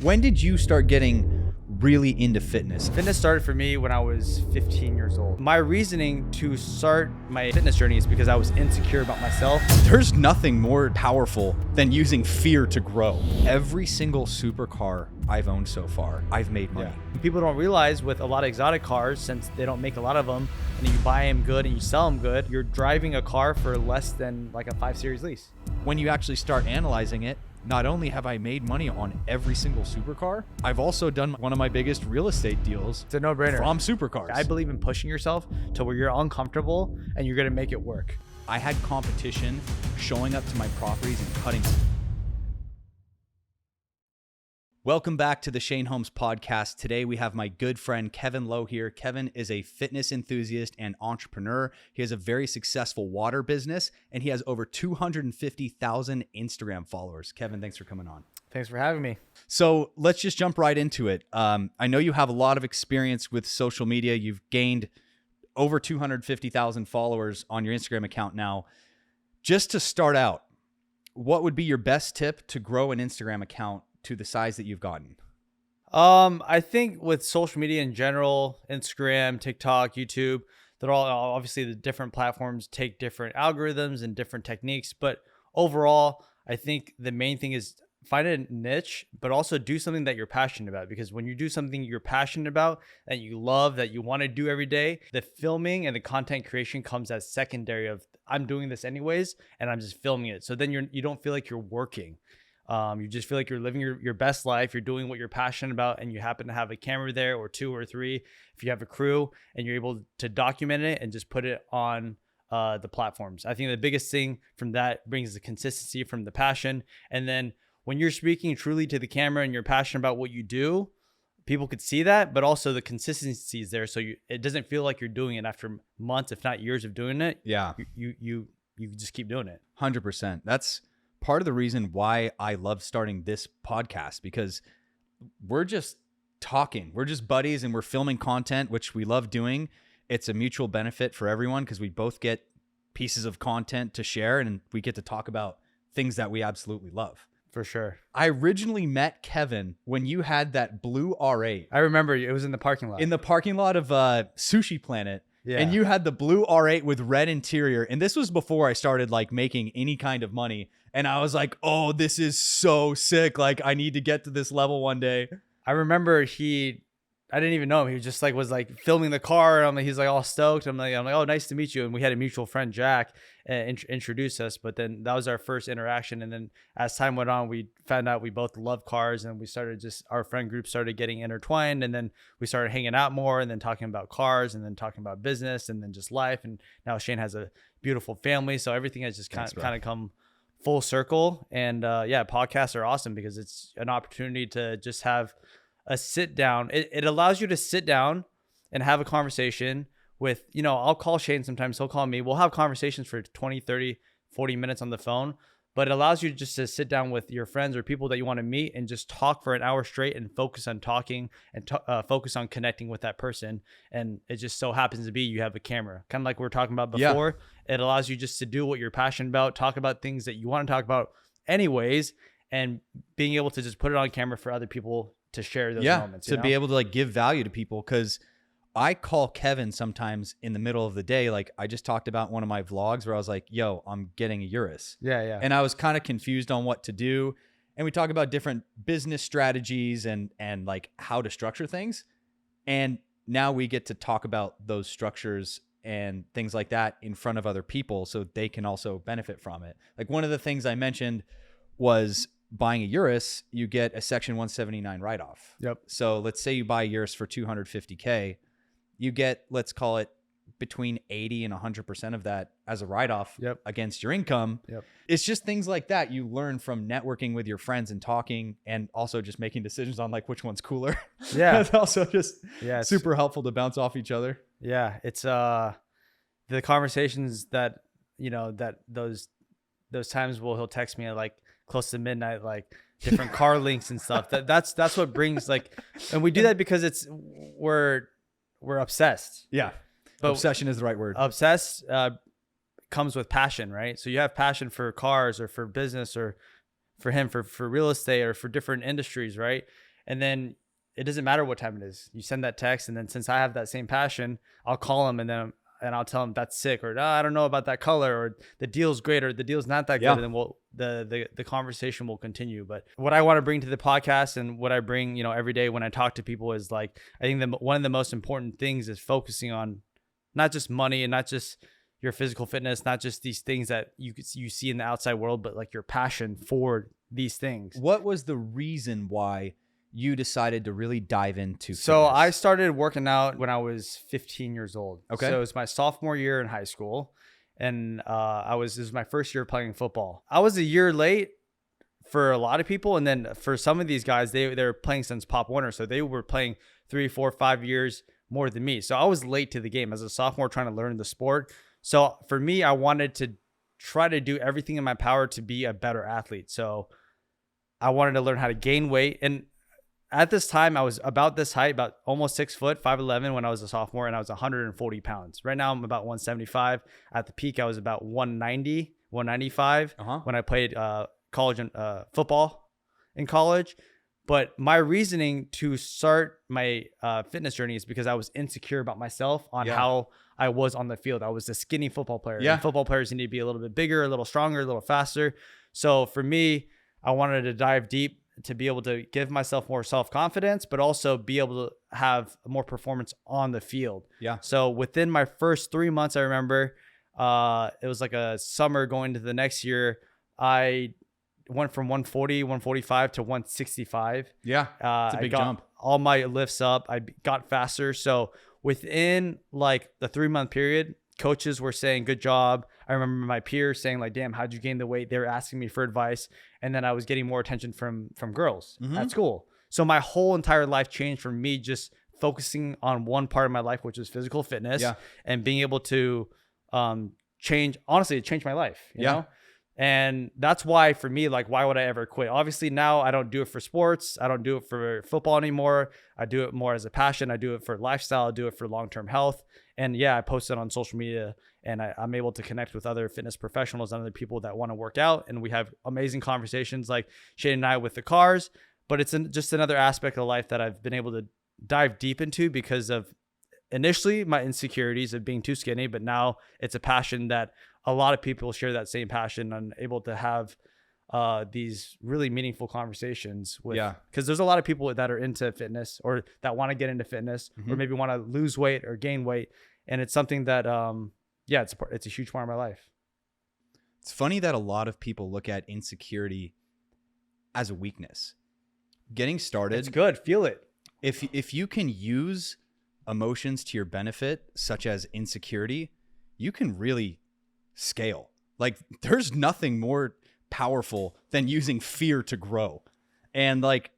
When did you start getting really into fitness? Fitness started for me when I was 15 years old. My reasoning to start my fitness journey is because I was insecure about myself. There's nothing more powerful than using fear to grow. Every single supercar I've owned so far, I've made money. People don't realize with a lot of exotic cars, since they don't make a lot of them, and you buy them good and you sell them good, you're driving a car for less than like a 5 Series lease. When you actually start analyzing it, not only have I made money on every single supercar, I've also done one of my biggest real estate deals. It's a no-brainer. From supercars. I believe in pushing yourself to where you're uncomfortable and you're gonna make it work. I had competition showing up to my properties and cutting. Welcome back to the Shane Holmes podcast. Today we have my good friend Kevin Lowe here. Kevin is a fitness enthusiast and entrepreneur. He has a very successful water business and he has over 250,000 Instagram followers. Kevin, thanks for coming on. Thanks for having me. So let's just jump right into it. I know you have a lot of experience with social media. You've gained over 250,000 followers on your Instagram account now. Just to start out, what would be your best tip to grow an Instagram account to the size that you've gotten? I think with social media in general, Instagram, TikTok, YouTube, they're all obviously the different platforms take different algorithms and different techniques. But overall, I think the main thing is find a niche, but also do something that you're passionate about. Because when you do something you're passionate about, that you love, that you want to do every day, the filming and the content creation comes as secondary of I'm doing this anyways, and I'm just filming it. So then you don't feel like you're working. You just feel like you're living your best life. You're doing what you're passionate about, and you happen to have a camera there or 2 or 3. If you have a crew and you're able to document it and just put it on the platforms. I think the biggest thing from that brings the consistency from the passion. And then when you're speaking truly to the camera and you're passionate about what you do, people could see that, but also the consistency is there. So it doesn't feel like you're doing it after months, if not years of doing it. Yeah. You just keep doing it. 100%. That's part of the reason why I love starting this podcast, because we're just talking. We're just buddies and we're filming content, which we love doing. It's a mutual benefit for everyone because we both get pieces of content to share and we get to talk about things that we absolutely love. For sure. I originally met Kevin when you had that blue R8. I remember it was in the parking lot. In the parking lot of Sushi Planet. Yeah. And you had the blue R8 with red interior. And this was before I started like making any kind of money. And I was like, oh, this is so sick. Like I need to get to this level one day. I remember I didn't even know him. He was just was filming the car. And he's like all stoked. I'm like, oh, nice to meet you. And we had a mutual friend, Jack, introduce us. But then that was our first interaction. And then as time went on, we found out we both love cars, and we started our friend group started getting intertwined. And then we started hanging out more, and then talking about cars, and then talking about business, and then just life. And now Shane has a beautiful family. So everything has just kind of come full circle. And podcasts are awesome because it's an opportunity to just have a sit down. It allows you to sit down and have a conversation with, I'll call Shane sometimes, he'll call me. We'll have conversations for 20, 30, 40 minutes on the phone, but it allows you just to sit down with your friends or people that you want to meet and just talk for an hour straight and focus on talking and focus on connecting with that person. And it just so happens to be you have a camera, kind of like we were talking about before. Yeah. It allows you just to do what you're passionate about, talk about things that you want to talk about anyways, and being able to just put it on camera for other people to share those moments. To be able to give value to people. Because I call Kevin sometimes in the middle of the day. Like I just talked about one of my vlogs where I was like, yo, I'm getting a Urus. Yeah. And I was kind of confused on what to do. And we talk about different business strategies and like how to structure things. And now we get to talk about those structures and things like that in front of other people so they can also benefit from it. Like one of the things I mentioned was buying a Urus, you get a Section 179 write-off. Yep. So let's say you buy a Urus for $250K, you get, let's call it between 80 and 100% of that as a write-off against your income. Yep. It's just things like that you learn from networking with your friends and talking, and also just making decisions on like which one's cooler. Yeah. It's also just super helpful to bounce off each other. Yeah. It's the conversations that, that those times he'll text me at like close to midnight, like different car links and stuff. That's what brings and we do that because we're obsessed. Yeah. But obsession is the right word. Obsessed comes with passion, right? So you have passion for cars or for business or for him, for real estate or for different industries, right? And then it doesn't matter what time it is. You send that text, and then since I have that same passion, I'll call them and I'll tell them that's sick, or I don't know about that color, or the deal's great, or the deal's not that good. Yeah. And then the conversation will continue. But what I want to bring to the podcast and what I bring, every day when I talk to people is like, I think one of the most important things is focusing on not just money and not just your physical fitness, not just these things that you see in the outside world, but like your passion for these things. What was the reason why you decided to really dive into So fitness? I started working out when I was 15 years old. Okay. So it was my sophomore year in high school. And this was my first year playing football. I was a year late for a lot of people. And then for some of these guys, they were playing since Pop Warner. So they were playing 3, 4, 5 years more than me. So I was late to the game as a sophomore trying to learn the sport. So for me, I wanted to try to do everything in my power to be a better athlete. So I wanted to learn how to gain weight. And at this time, I was about this height, about almost 6 foot, 5'11" when I was a sophomore, and I was 140 pounds. Right now, I'm about 175. At the peak, I was about 190, 195 when I played college and football in college. But my reasoning to start my fitness journey is because I was insecure about myself on how I was on the field. I was a skinny football player. Yeah. And football players need to be a little bit bigger, a little stronger, a little faster. So for me, I wanted to dive deep to be able to give myself more self-confidence, but also be able to have more performance on the field. Yeah. So within my first 3 months, I remember it was like a summer going to the next year. I went from 140, 145 to 165. Yeah. It's a big jump. All my lifts up. I got faster. So within like the 3-month period, coaches were saying, good job. I remember my peers saying like, damn, how'd you gain the weight? They were asking me for advice. And then I was getting more attention from girls at school. So my whole entire life changed from me just focusing on one part of my life, which was physical fitness, and being able to change. Honestly, it changed my life, you know? And that's why for me, like, why would I ever quit? Obviously now I don't do it for sports. I don't do it for football anymore. I do it more as a passion. I do it for lifestyle. I do it for long-term health. And yeah, I post it on social media, and I'm able to connect with other fitness professionals and other people that want to work out. And we have amazing conversations like Shane and I with the cars, but it's just another aspect of life that I've been able to dive deep into because of initially my insecurities of being too skinny, but now it's a passion that a lot of people share that same passion and able to have these really meaningful conversations with, because there's a lot of people that are into fitness or that want to get into fitness or maybe want to lose weight or gain weight. And it's something that, it's a huge part of my life. It's funny that a lot of people look at insecurity as a weakness. Getting started. It's good. Feel it. If you can use emotions to your benefit, such as insecurity, you can really scale. Like there's nothing more powerful than using fear to grow. And like,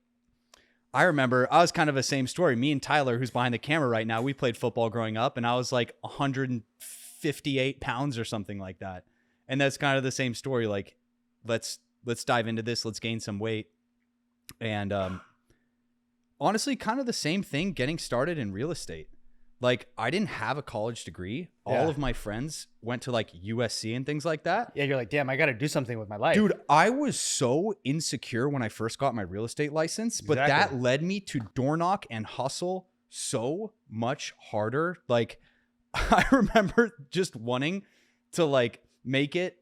I remember I was kind of the same story. Me and Tyler, who's behind the camera right now, we played football growing up, and I was like 158 pounds or something like that. And that's kind of the same story. Like, let's dive into this. Let's gain some weight. And honestly, kind of the same thing getting started in real estate. Like, I didn't have a college degree. All of my friends went to like USC and things like that. Yeah, you're like, damn, I got to do something with my life. Dude, I was so insecure when I first got my real estate license, but that led me to door knock and hustle so much harder. Like, I remember just wanting to like make it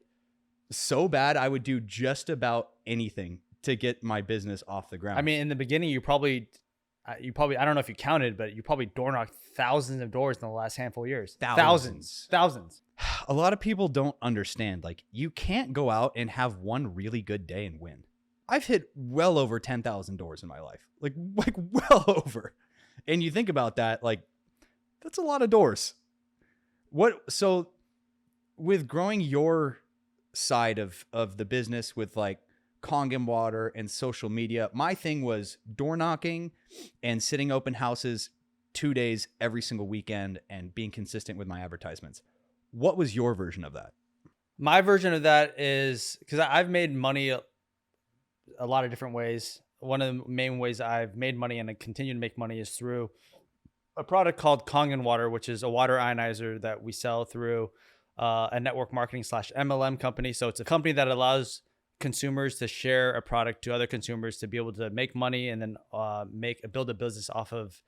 so bad. I would do just about anything to get my business off the ground. I mean, in the beginning, you probably, I don't know if you counted, but you probably door knocked thousands of doors in the last handful of years. Thousands. A lot of people don't understand. Like, you can't go out and have one really good day and win. I've hit well over 10,000 doors in my life. Like well over. And you think about that, like, that's a lot of doors. So with growing your side of the business with like Kangen Water and social media, my thing was door knocking and sitting open houses 2 days every single weekend and being consistent with my advertisements. What was your version of that? My version of that is because I've made money a lot of different ways. One of the main ways I've made money and I continue to make money is through a product called Kangen Water, which is a water ionizer that we sell through a network marketing / MLM company. So it's a company that allows consumers to share a product to other consumers to be able to make money and then build a business off of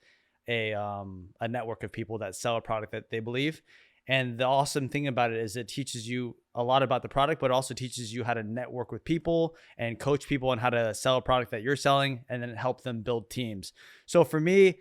a network of people that sell a product that they believe. And the awesome thing about it is it teaches you a lot about the product, but also teaches you how to network with people and coach people on how to sell a product that you're selling and then help them build teams. So for me,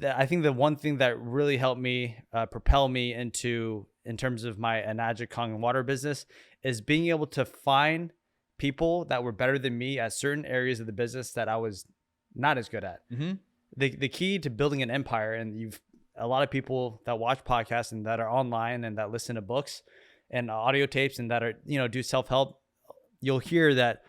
I think the one thing that really helped me propel me in terms of my Enagic Kangen water business is being able to find people that were better than me at certain areas of the business that I was not as good at. Mm-hmm. The key to building an empire, and a lot of people that watch podcasts and that are online and that listen to books and audio tapes and that are, do self-help, you'll hear that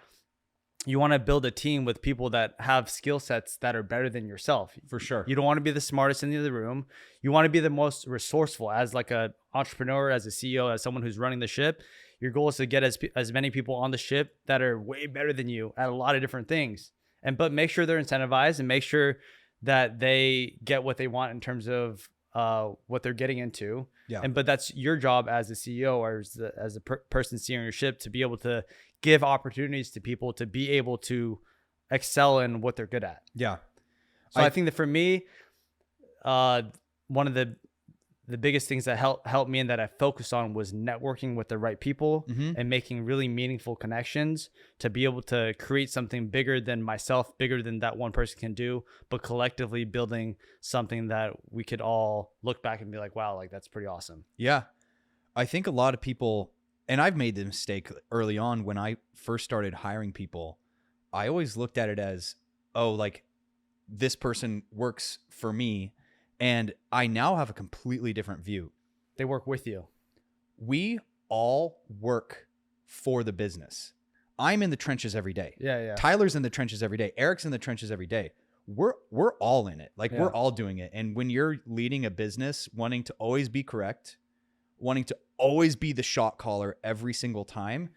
you want to build a team with people that have skill sets that are better than yourself. For sure. You don't want to be the smartest in the other room. You want to be the most resourceful as like a entrepreneur, as a CEO, as someone who's running the ship. Your goal is to get as many people on the ship that are way better than you at a lot of different things. But make sure they're incentivized and make sure that they get what they want in terms of what they're getting into. Yeah. But that's your job as a CEO or as a person steering your ship to be able to give opportunities to people to be able to excel in what they're good at. Yeah. So I think that for me, one of the biggest things that helped me and that I focused on was networking with the right people and making really meaningful connections to be able to create something bigger than myself, bigger than that one person can do, but collectively building something that we could all look back and be like, wow, like that's pretty awesome. Yeah. I think a lot of people, and I've made the mistake early on when I first started hiring people, I always looked at it as, oh, like this person works for me. And I now have a completely different view. They work with you. We all work for the business. I'm in the trenches every day. Yeah. Tyler's in the trenches every day. Eric's in the trenches every day. We're all in it. Like we're all doing it. And when you're leading a business, wanting to always be correct, wanting to always be the shot caller every single time,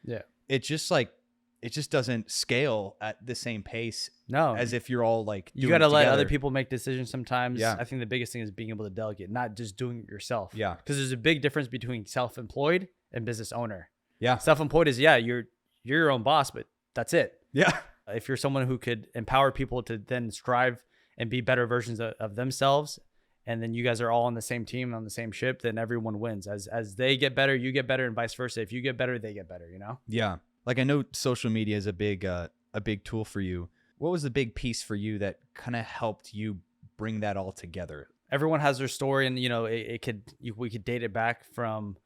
it just doesn't scale at the same pace. No, as if you're all like you got to let other people make decisions sometimes. Yeah. I think the biggest thing is being able to delegate, not just doing it yourself. Yeah. Because there's a big difference between self-employed and business owner. Yeah. Self-employed is, you're your own boss, but that's it. Yeah. If you're someone who could empower people to then strive and be better versions of themselves, and then you guys are all on the same team, on the same ship, then everyone wins. As they get better, you get better, and vice versa. If you get better, they get better, Yeah. Like I know social media is a big tool for you. What was the big piece for you that kind of helped you bring that all together? Everyone has their story, and we could date it back from,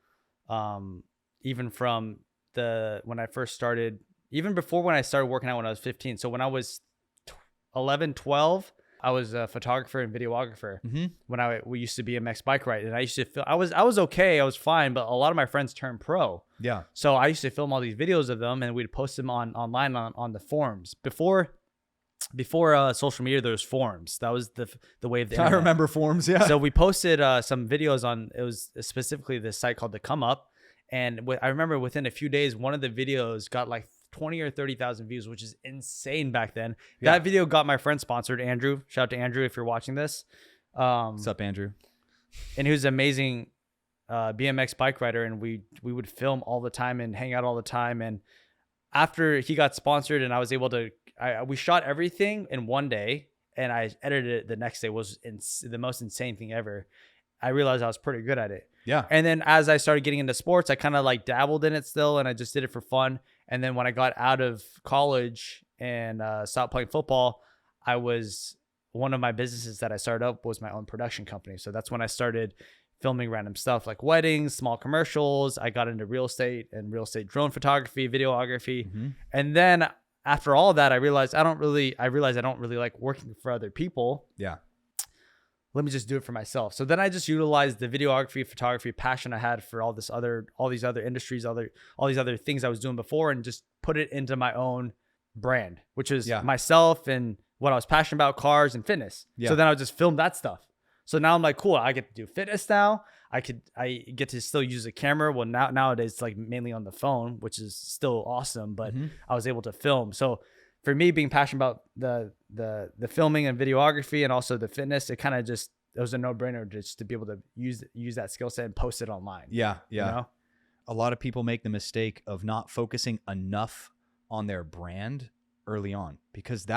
even from when I first started, even before when I started working out when I was 15. So when I was 11, 12, I was a photographer and videographer. When we used to be a BMX bike ride, and I used to film. I was okay, I was fine, but a lot of my friends turned pro. Yeah. So I used to film all these videos of them, and we'd post them online on the forums. Before social media, there was forums. That was the way of the internet. I remember forums. Yeah. So we posted some videos on. It was specifically this site called The Come Up, and I remember within a few days, one of the videos got like 20 or 30,000 views, which is insane back then. Yeah. That video got my friend sponsored, Andrew. Shout out to Andrew if you're watching this. What's up, Andrew? And he was an amazing BMX bike rider, and we would film all the time and hang out all the time. And after he got sponsored and I was able to, we shot everything in one day, and I edited it the next day. Was the most insane thing ever. I realized I was pretty good at it. Yeah. And then as I started getting into sports, I kind of like dabbled in it still, and I just did it for fun. And then when I got out of college and stopped playing football, one of my businesses that I started up was my own production company. So that's when I started filming random stuff like weddings, small commercials. I got into real estate and real estate drone photography, videography. And then after all of that, I realized I don't really like working for other people. Yeah. Let me just do it for myself. So then I just utilized the videography, photography passion I had for all these other industries, all these other things I was doing before, and just put it into my own brand, which is myself and what I was passionate about, cars and fitness. Yeah. So then I would just film that stuff. So now I'm like, cool, I get to do fitness now. I get to still use a camera. Well, nowadays it's like mainly on the phone, which is still awesome, but I was able to film. So for me, being passionate about the filming and videography and also the fitness, it was a no-brainer just to be able to use that skill set and post it online. Yeah. You know? A lot of people make the mistake of not focusing enough on their brand early on, because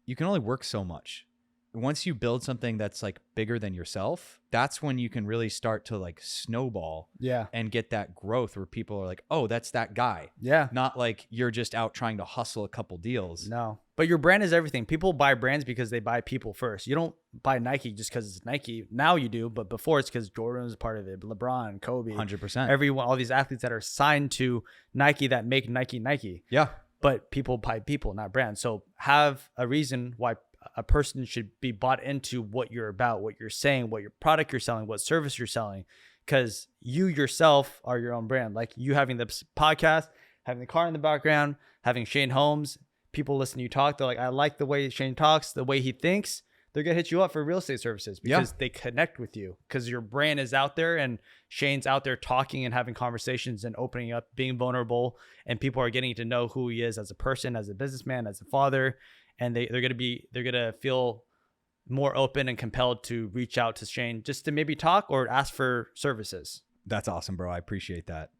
you can only work so much. Once you build something that's like bigger than yourself, that's when you can really start to like snowball and get that growth where people are like, oh, that's that guy. Yeah. Not like you're just out trying to hustle a couple deals. No, but your brand is everything. People buy brands because they buy people first. You don't buy Nike just because it's Nike. Now you do, but before it's because Jordan was part of it. LeBron, Kobe, 100%. everyone, all these athletes that are signed to Nike that make Nike. Yeah. But people buy people, not brands. So have a reason why a person should be bought into what you're about, what you're saying, what your product you're selling, what service you're selling, because you yourself are your own brand. Like you having this podcast, having the car in the background, having Shane Holmes, people listen to you talk. They're like, I like the way Shane talks, the way he thinks. They're going to hit you up for real estate services because they connect with you, because your brand is out there and Shane's out there talking and having conversations and opening up, being vulnerable, and people are getting to know who he is as a person, as a businessman, as a father. And they're going to feel more open and compelled to reach out to Shane just to maybe talk or ask for services. That's awesome, bro. I appreciate that.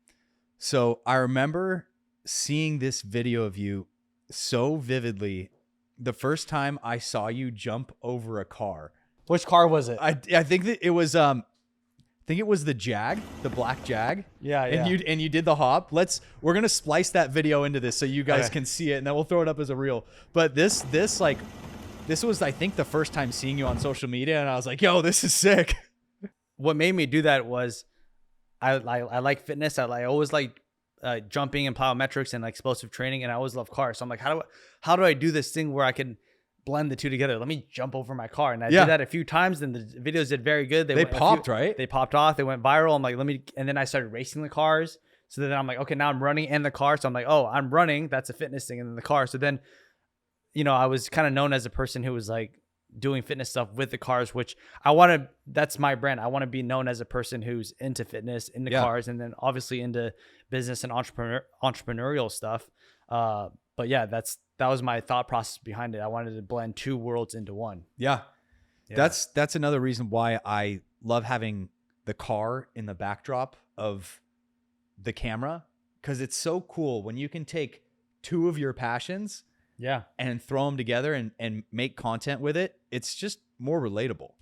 So I remember seeing this video of you so vividly the first time I saw you jump over a car. Which car was it? I think that it was the Jag, the black Jag. Yeah. And you did the hop. We're gonna splice that video into this so you guys can see it, and then we'll throw it up as a reel. But this was, I think, the first time seeing you on social media, and I was like, yo, this is sick. What made me do that was I like fitness. I always like jumping and plyometrics and like explosive training, and I always love cars. So I'm like, how do I do this thing where I can blend the two together? Let me jump over my car. And I did that a few times, and the videos did very good. They popped, right? They popped off. They went viral. I'm like, and then I started racing the cars. So then I'm like, okay, now I'm running in the car. So I'm like, oh, I'm running. That's a fitness thing. And then the car. So then, I was kind of known as a person who was like doing fitness stuff with the cars, which that's my brand. I want to be known as a person who's into fitness, into cars, and then obviously into business and entrepreneurial stuff. But yeah, that was my thought process behind it. I wanted to blend two worlds into one. Yeah. That's another reason why I love having the car in the backdrop of the camera, because it's so cool when you can take two of your passions and throw them together and make content with it. It's just more relatable.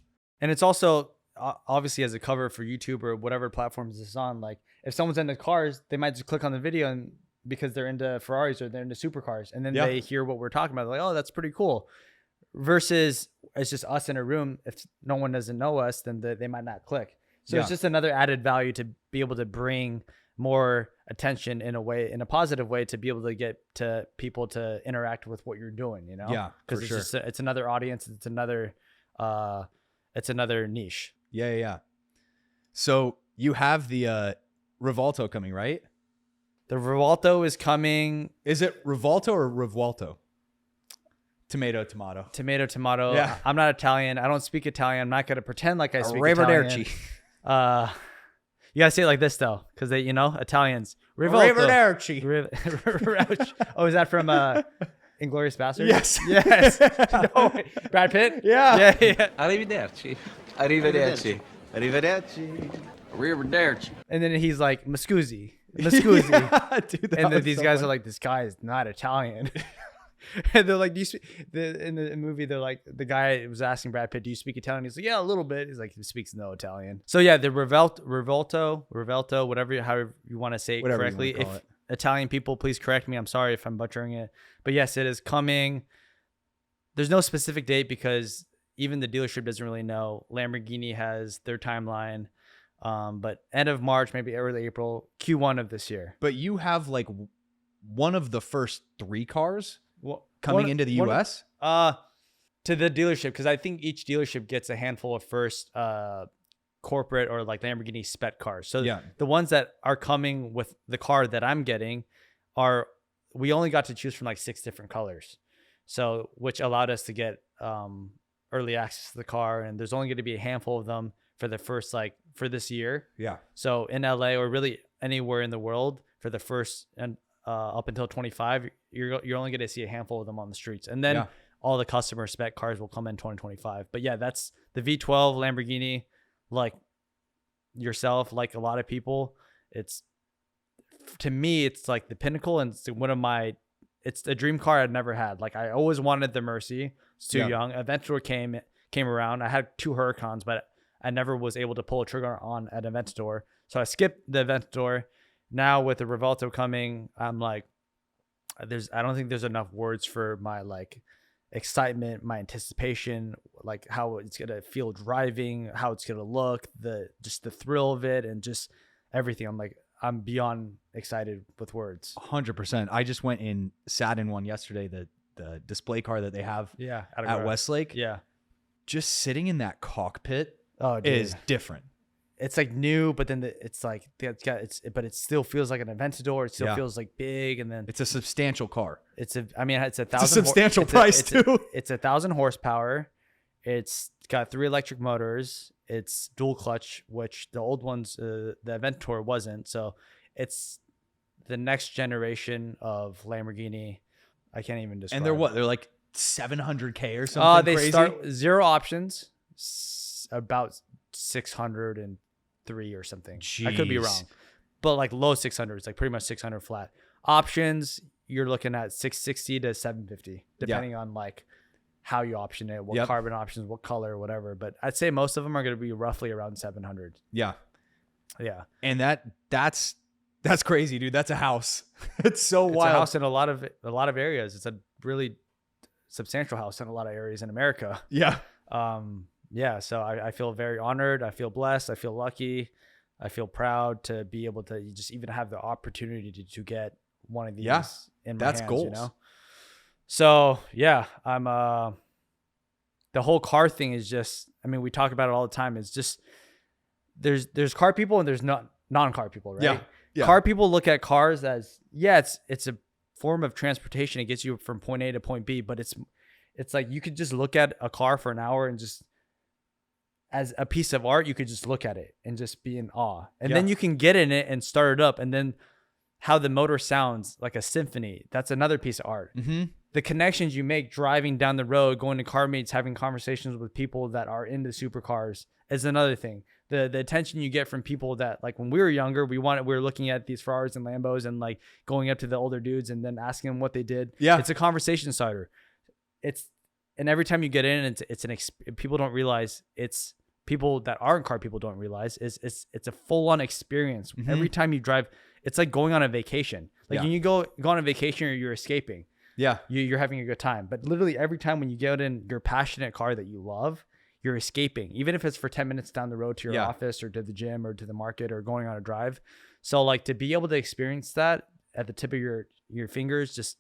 And it's also obviously as a cover for YouTube or whatever platforms this is on. Like if someone's into cars, they might just click on the video and because they're into Ferraris or they're into supercars, and then they hear what we're talking about. They're like, oh, that's pretty cool. Versus it's just us in a room. If no one doesn't know us, then they might not click. So it's just another added value to be able to bring more attention in a positive way, to be able to get to people to interact with what you're doing, Yeah, because it's another audience. It's another niche. Yeah. So you have the Rivolto coming, right? The Rivolto is coming. Is it Rivolto or Rivolto? Tomato. Tomato. Yeah. I'm not Italian. I don't speak Italian. I'm not going to pretend like I speak Italian. You got to say it like this, though, because they, Italians. Arrivederci. Oh, is that from Inglourious Basterds? Yes. No, Brad Pitt? Yeah. Arrivederci. And then he's like, Muscusi. Yeah, dude, And then these guys are like, this guy is not Italian. And they're like, in the movie, they're like, the guy was asking Brad Pitt, do you speak Italian? He's like, yeah, a little bit. He's like, he speaks no Italian. So yeah, the Rivolto, however you want to say it correctly. If Italian people, please correct me. I'm sorry if I'm butchering it. But yes, it is coming. There's no specific date because even the dealership doesn't really know. Lamborghini has their timeline. But end of March, maybe early April, Q1 of this year. But you have like one of the first 3 cars coming into the US? To the dealership, because I think each dealership gets a handful of first corporate or like Lamborghini spec cars. So the ones that are coming with the car that I'm getting we only got to choose from like 6 different colors. So which allowed us to get early access to the car, and there's only going to be a handful of them for the first, for this year. Yeah. So in LA or really anywhere in the world for the first and up until 25, you're only going to see a handful of them on the streets. And then all the customer spec cars will come in 2025. But yeah, that's the V12 Lamborghini, like yourself, like a lot of people. It's to me, it's like the pinnacle, and it's one of my, it's the dream car I'd never had. Like I always wanted the Mercy. It's too young. Aventador came around. I had 2 Huracans, but I never was able to pull a trigger on an Aventador. So I skipped the Aventador. Now with the Revuelto coming, I'm like, I don't think there's enough words for my like excitement, my anticipation, like how it's gonna feel driving, how it's gonna look, just the thrill of it, and just everything. I'm beyond excited with words. 100%. I just went and sat in one yesterday, the display car that they have at Westlake. Yeah. Just sitting in that cockpit is different. It's like new, but then but it still feels like an Aventador. It still feels like big, and then it's a substantial car. It's a 1,000. It's a substantial price too. It's 1,000 horsepower. It's got 3 electric motors. It's dual clutch, which the old ones, the Aventador wasn't. So it's the next generation of Lamborghini. I can't even describe. And they're what? They're like 700K or something. They crazy? start 0 options, about 603 or something. Jeez. I could be wrong, but like low 600s, like pretty much 600 flat. Options, you're looking at 660 to 750, depending on like how you option it, what carbon options, what color, whatever. But I'd say most of them are going to be roughly around 700. Yeah. And that's crazy, dude. That's a house. It's so wild. It's a house in a lot of areas. It's a really substantial house in a lot of areas in America. Yeah. So I feel very honored. I feel blessed. I feel lucky. I feel proud to be able to just even have the opportunity to get one of these in my hands, goals. You know? So yeah, I'm the whole car thing is just, I mean, we talk about it all the time. It's just, there's car people and there's non-car people, right? Yeah. Car people look at cars as, it's a form of transportation. It gets you from point A to point B, but it's like you could just look at a car for an hour and just, as a piece of art, you could just look at it and just be in awe. And then you can get in it and start it up. And then how the motor sounds like a symphony, that's another piece of art. Mm-hmm. The connections you make driving down the road, going to car meets, having conversations with people that are into supercars is another thing. The attention you get from people that, like, when we were younger, we were looking at these Ferraris and Lambos and like going up to the older dudes and then asking them what they did. Yeah. It's a conversation starter. And every time you get in, people don't realize, it's people that aren't car people don't realize it's a full-on experience. Mm-hmm. Every time you drive, it's like going on a vacation. Like when you go on a vacation, you're escaping. Yeah. You're having a good time. But literally every time when you get in your passionate car that you love, you're escaping, even if it's for 10 minutes down the road to your office or to the gym or to the market or going on a drive. So like to be able to experience that at the tip of your fingers, just,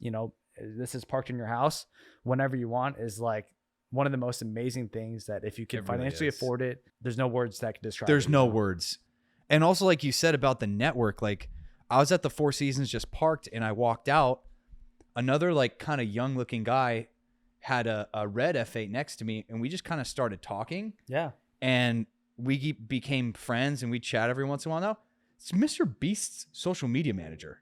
this is parked in your house whenever you want, is like one of the most amazing things that if you can financially afford it, there's no words that can describe it. There's no words. And also, like you said about the network, like I was at the Four Seasons, just parked, and I walked out. Another like kind of young looking guy had a red F8 next to me, and we just kind of started talking. Yeah. And we became friends, and we chat every once in a while now. It's Mr. Beast's social media manager.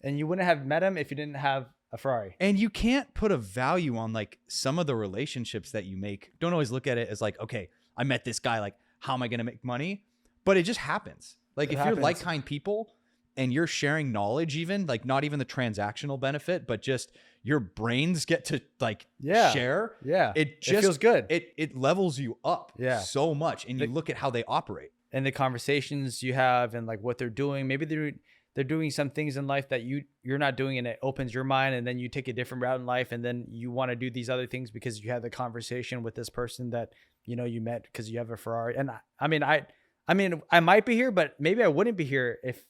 And you wouldn't have met him if you didn't have a Ferrari. And you can't put a value on like some of the relationships that you make. Don't always look at it as like, okay, I met this guy, like, how am I going to make money? But it just happens. Like if you're like-kind people and you're sharing knowledge, even like not even the transactional benefit, but just your brains get to like share. Yeah. It just feels good. It levels you up so much. And you look at how they operate. And the conversations you have and like what they're doing. Maybe they're doing some things in life that you're not doing, and it opens your mind, and then you take a different route in life, and then you want to do these other things because you had the conversation with this person that you met because you have a Ferrari. And I mean I might be here, but maybe I wouldn't be here if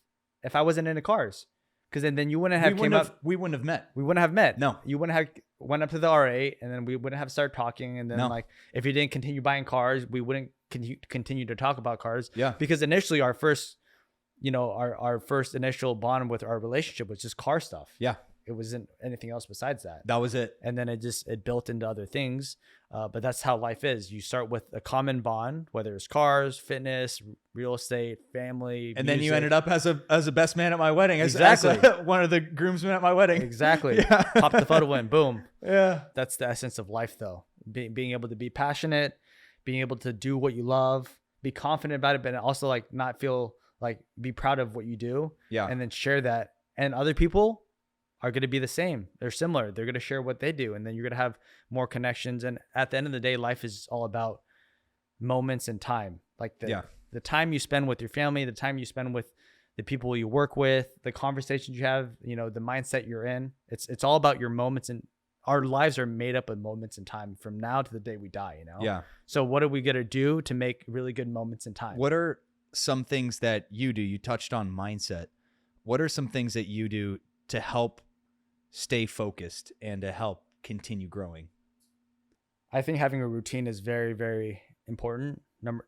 I wasn't into cars, because then you wouldn't have we wouldn't have met. We wouldn't have met. No, you wouldn't have went up to the R8, and then we wouldn't have started talking, and then like if you didn't continue buying cars, we wouldn't continue to talk about cars. Yeah, because initially our first our first initial bond with our relationship was just car stuff. Yeah. It wasn't anything else besides that. That was it. And then it built into other things. But that's how life is. You start with a common bond, whether it's cars, fitness, real estate, family, and music. then you ended up as a best man at my wedding. Exactly. As one of the groomsmen at my wedding. Exactly. Pop the photo in, boom. Yeah. That's the essence of life, though. Being able to be passionate, being able to do what you love, be confident about it, but also like not feel like, be proud of what you do. Yeah. And then share that And other people are going to be the same. They're similar. They're going to share what they do. And then you're going to have more connections. And at the end of the day, life is all about moments and time. Like the time you spend with your family, the time you spend with the people you work with, the conversations you have, you know, the mindset you're in. It's all about your moments, and our lives are made up of moments in time from now to the day we die, you know? Yeah. So what are we going to do to make really good moments in time? What are some things that you do? You touched on mindset. What are some things that you do to help stay focused and to help continue growing? I think having a routine is very, very important.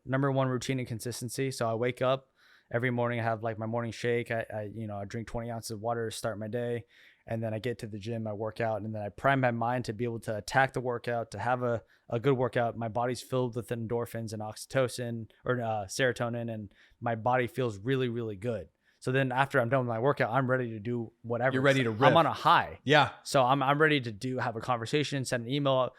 Number one, routine and consistency. So I wake up every morning, I have like my morning shake. I drink 20 ounces of water to start my day. And then I get to the gym, I work out, and then I prime my mind to be able to attack the workout, to have a good workout. My body's filled with endorphins and oxytocin or serotonin, and my body feels really, really good. So then after I'm done with my workout, I'm ready to do whatever. You're ready to rip. I'm on a high. Yeah. So I'm ready to have a conversation, send an email,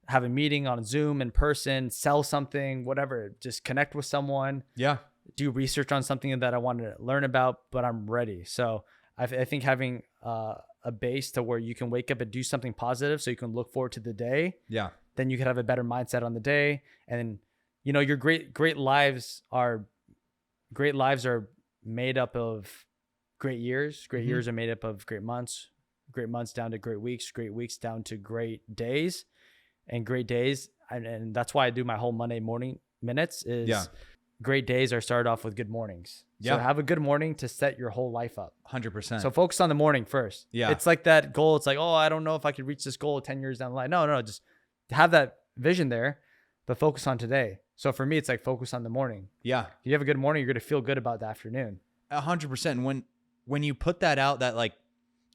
have a meeting on Zoom, in person, sell something, whatever. Just connect with someone. Yeah. Do research on something that I want to learn about, but I'm ready. So I think having a base to where you can wake up and do something positive so you can look forward to the day. Yeah. Then you can have a better mindset on the day. And, you know, your great lives are made up of great years. Great years are made up of great months down to great weeks down to great days, and great days. And that's why I do my whole Monday morning minutes is great days are started off with good mornings. So have a good morning to set your whole life up. 100%. So focus on the morning first. Yeah. It's like that goal. It's like, oh, I don't know if I could reach this goal 10 years down the line. No, just have that vision there, but focus on today. So for me, it's like focus on the morning. Yeah. If you have a good morning, you're going to feel good about the afternoon. 100%. When you put that out, that like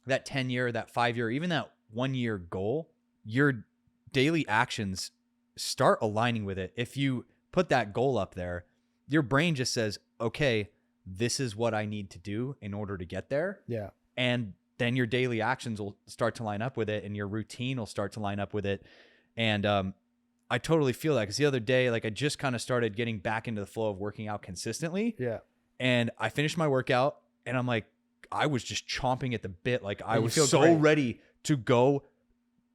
that 10-year, that 5-year, even that 1-year goal, your daily actions start aligning with it. If you put that goal up there, your brain just says, okay, this is what I need to do in order to get there. Yeah. And then your daily actions will start to line up with it, and your routine will start to line up with it. And I totally feel that, because the other day, like I just kind of started getting back into the flow of working out consistently. Yeah. And I finished my workout, and I'm like, I was just chomping at the bit. Like I was so great. ready to go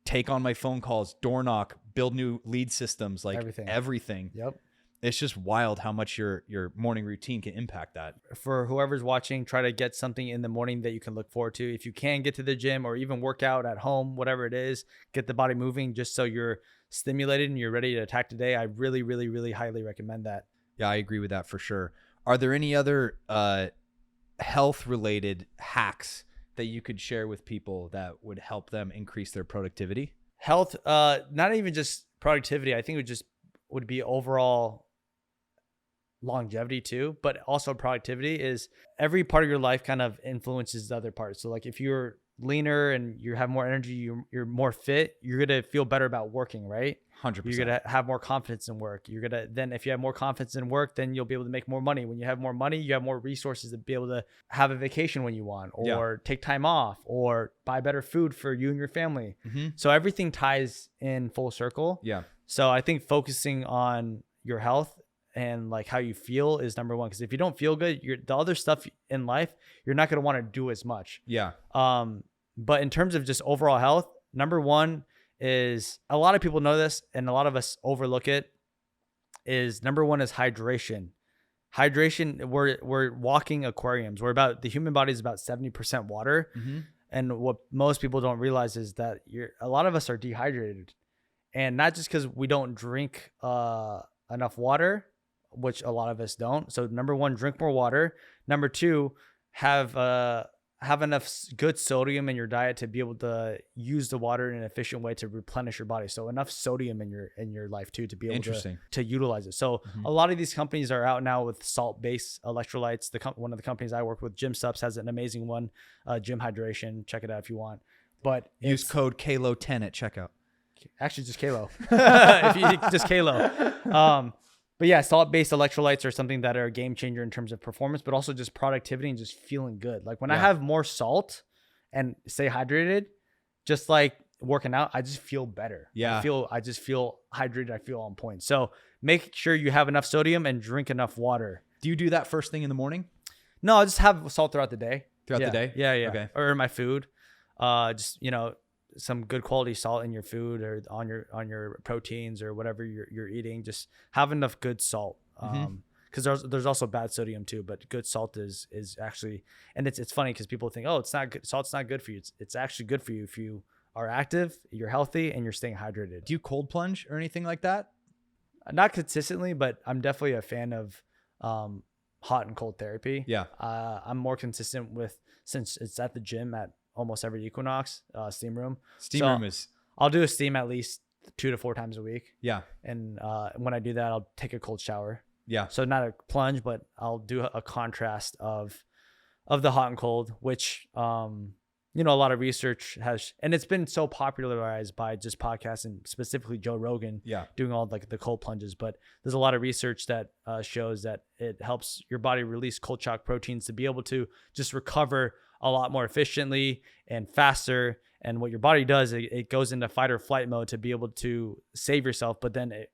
take on my phone calls, door knock, build new lead systems, like everything. Yep. It's just wild how much your morning routine can impact that. For whoever's watching, try to get something in the morning that you can look forward to. If you can get to the gym or even work out at home, whatever it is, get the body moving just so you're stimulated and you're ready to attack today. I really, really, really highly recommend that. Yeah, I agree with that for sure. Are there any other health related hacks that you could share with people that would help them increase their productivity? Health, not even just productivity. I think it would be overall longevity too, but also productivity. Is every part of your life kind of influences the other parts. So like if you're leaner and you have more energy, you're more fit, you're going to feel better about working, right? 100%. You're going to have more confidence in work. Then if you have more confidence in work, then you'll be able to make more money. When you have more money, you have more resources to be able to have a vacation when you want, or take time off, or buy better food for you and your family. So everything ties in full circle. Yeah. So I think focusing on your health and like how you feel is number one. Because if you don't feel good, the other stuff in life, you're not going to want to do as much. Yeah. But in terms of just overall health, number one is, a lot of people know this and a lot of us overlook it, is number one is hydration. Hydration, we're walking aquariums. The human body is about 70% water. And what most people don't realize is that a lot of us are dehydrated, and not just because we don't drink enough water, which a lot of us don't. So number one, drink more water. Number two, have enough good sodium in your diet to be able to use the water in an efficient way to replenish your body. So enough sodium in your life too, to be able to utilize it. So a lot of these companies are out now with salt-based electrolytes. One of the companies I work with, Gym Subs, has an amazing one, Gym Hydration. Check it out if you want. But use code KALO10 at checkout. Actually, just Kalo. If you just Kalo. But yeah, salt-based electrolytes are something that are a game changer in terms of performance, but also just productivity and just feeling good. Like when I have more salt and stay hydrated, just like working out, I just feel better. Yeah. I just feel hydrated. I feel on point. So make sure you have enough sodium and drink enough water. Do you do that first thing in the morning? No, I just have salt throughout the day. throughout yeah. the day? Yeah, yeah. Okay. Or in my food, just some good quality salt in your food or on your proteins or whatever you're eating. Just have enough good salt. Because there's also bad sodium too, but good salt is actually, and it's funny because people think, oh, it's not good. Salt's not good for you. It's actually good for you if you are active, you're healthy, and you're staying hydrated. Do you cold plunge or anything like that? Not consistently, but I'm definitely a fan of hot and cold therapy. Yeah. I'm more consistent with, since it's at the gym at almost every Equinox steam room. Steam room is, I'll do a steam at least 2 to 4 times a week. yeah. And when I do that, I'll take a cold shower. Yeah. So not a plunge, but I'll do a contrast of the hot and cold, which a lot of research has, and it's been so popularized by just podcasts and specifically Joe Rogan Yeah. doing all like the cold plunges. But there's a lot of research that shows that it helps your body release cold shock proteins to be able to just recover a lot more efficiently and faster. And what your body does, it goes into fight or flight mode to be able to save yourself. But then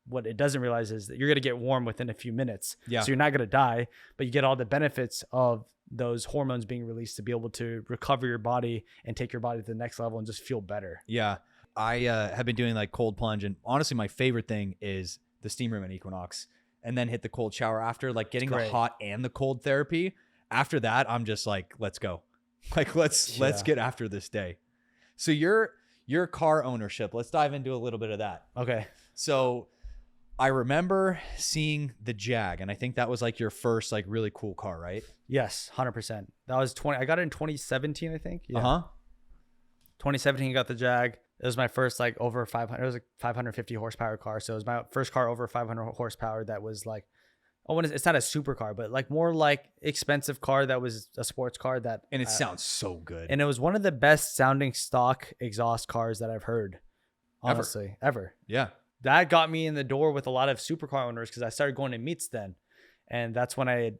what it doesn't realize is that you're going to get warm within a few minutes. Yeah. So you're not going to die, but you get all the benefits of those hormones being released to be able to recover your body and take your body to the next level and just feel better. Yeah. I have been doing like cold plunge, and honestly, my favorite thing is the steam room at Equinox, and then hit the cold shower after, like getting the hot and the cold therapy. After that, I'm just like, let's go. Like, let's get after this day. So your car ownership, let's dive into a little bit of that. Okay. So I remember seeing the Jag, and I think that was like your first like really cool car, right? Yes, 100%. That was I got it in 2017, I think. Yeah. 2017, I got the Jag. It was my first like over 500. It was a 550 horsepower car. So it was my first car over 500 horsepower. That was like, it's not a supercar, but like more like expensive car that was a sports car that. And it sounds so good. And it was one of the best sounding stock exhaust cars that I've heard, honestly, ever. Yeah. That got me in the door with a lot of supercar owners because I started going to meets then. And that's when I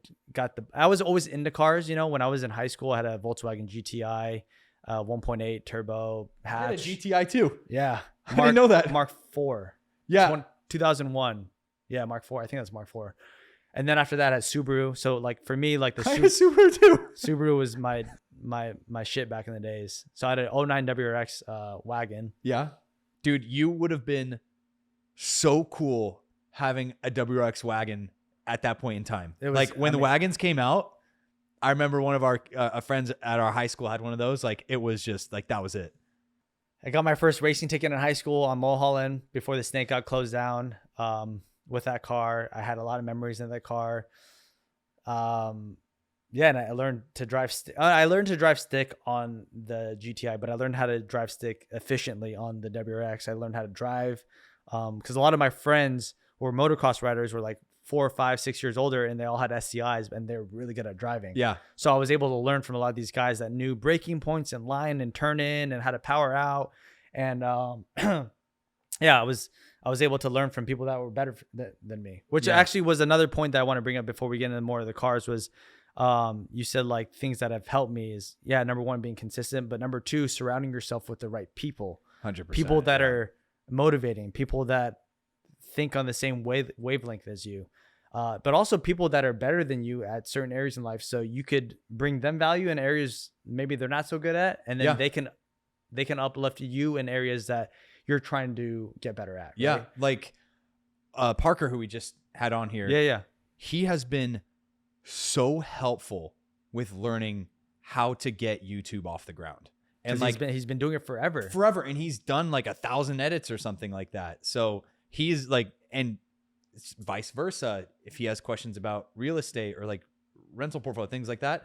was always into cars. When I was in high school, I had a Volkswagen GTI, 1.8 turbo hatch. I had a GTI too. Yeah. I didn't know that. Mark IV. Yeah. 2001. Yeah, Mark IV. I think that's Mark IV. And then after that, I had Subaru. So like for me, like I had a Subaru too. Subaru was my shit back in the days. So I had an 09 WRX wagon. Yeah. Dude, you would have been so cool having a WRX wagon at that point in time. It was, like when the wagons came out, I remember one of our friends at our high school had one of those. Like it was just like, that was it. I got my first racing ticket in high school on Mulholland before the Snake got closed down. With that car, I had a lot of memories in that car. And I learned to drive. I learned to drive stick on the GTI, but I learned how to drive stick efficiently on the WRX. I learned how to drive because a lot of my friends were motocross riders, were like 4, 5, 6 years older, and they all had SCIs, and they're really good at driving. Yeah. So I was able to learn from a lot of these guys that knew braking points and line and turn in and how to power out. And I was able to learn from people that were better than me, which actually was another point that I want to bring up before we get into more of the cars was, you said like things that have helped me is, number one, being consistent, but number two, surrounding yourself with the right people. 100%. People that are motivating, people that think on the same wavelength as you, but also people that are better than you at certain areas in life. So you could bring them value in areas maybe they're not so good at, and then they can uplift you in areas that you're trying to get better at. Right? Yeah. Like Parker, who we just had on here. Yeah. He has been so helpful with learning how to get YouTube off the ground. And like he's been doing it forever. And he's done like 1,000 edits or something like that. So he's like, and vice versa. If he has questions about real estate or like rental portfolio, things like that,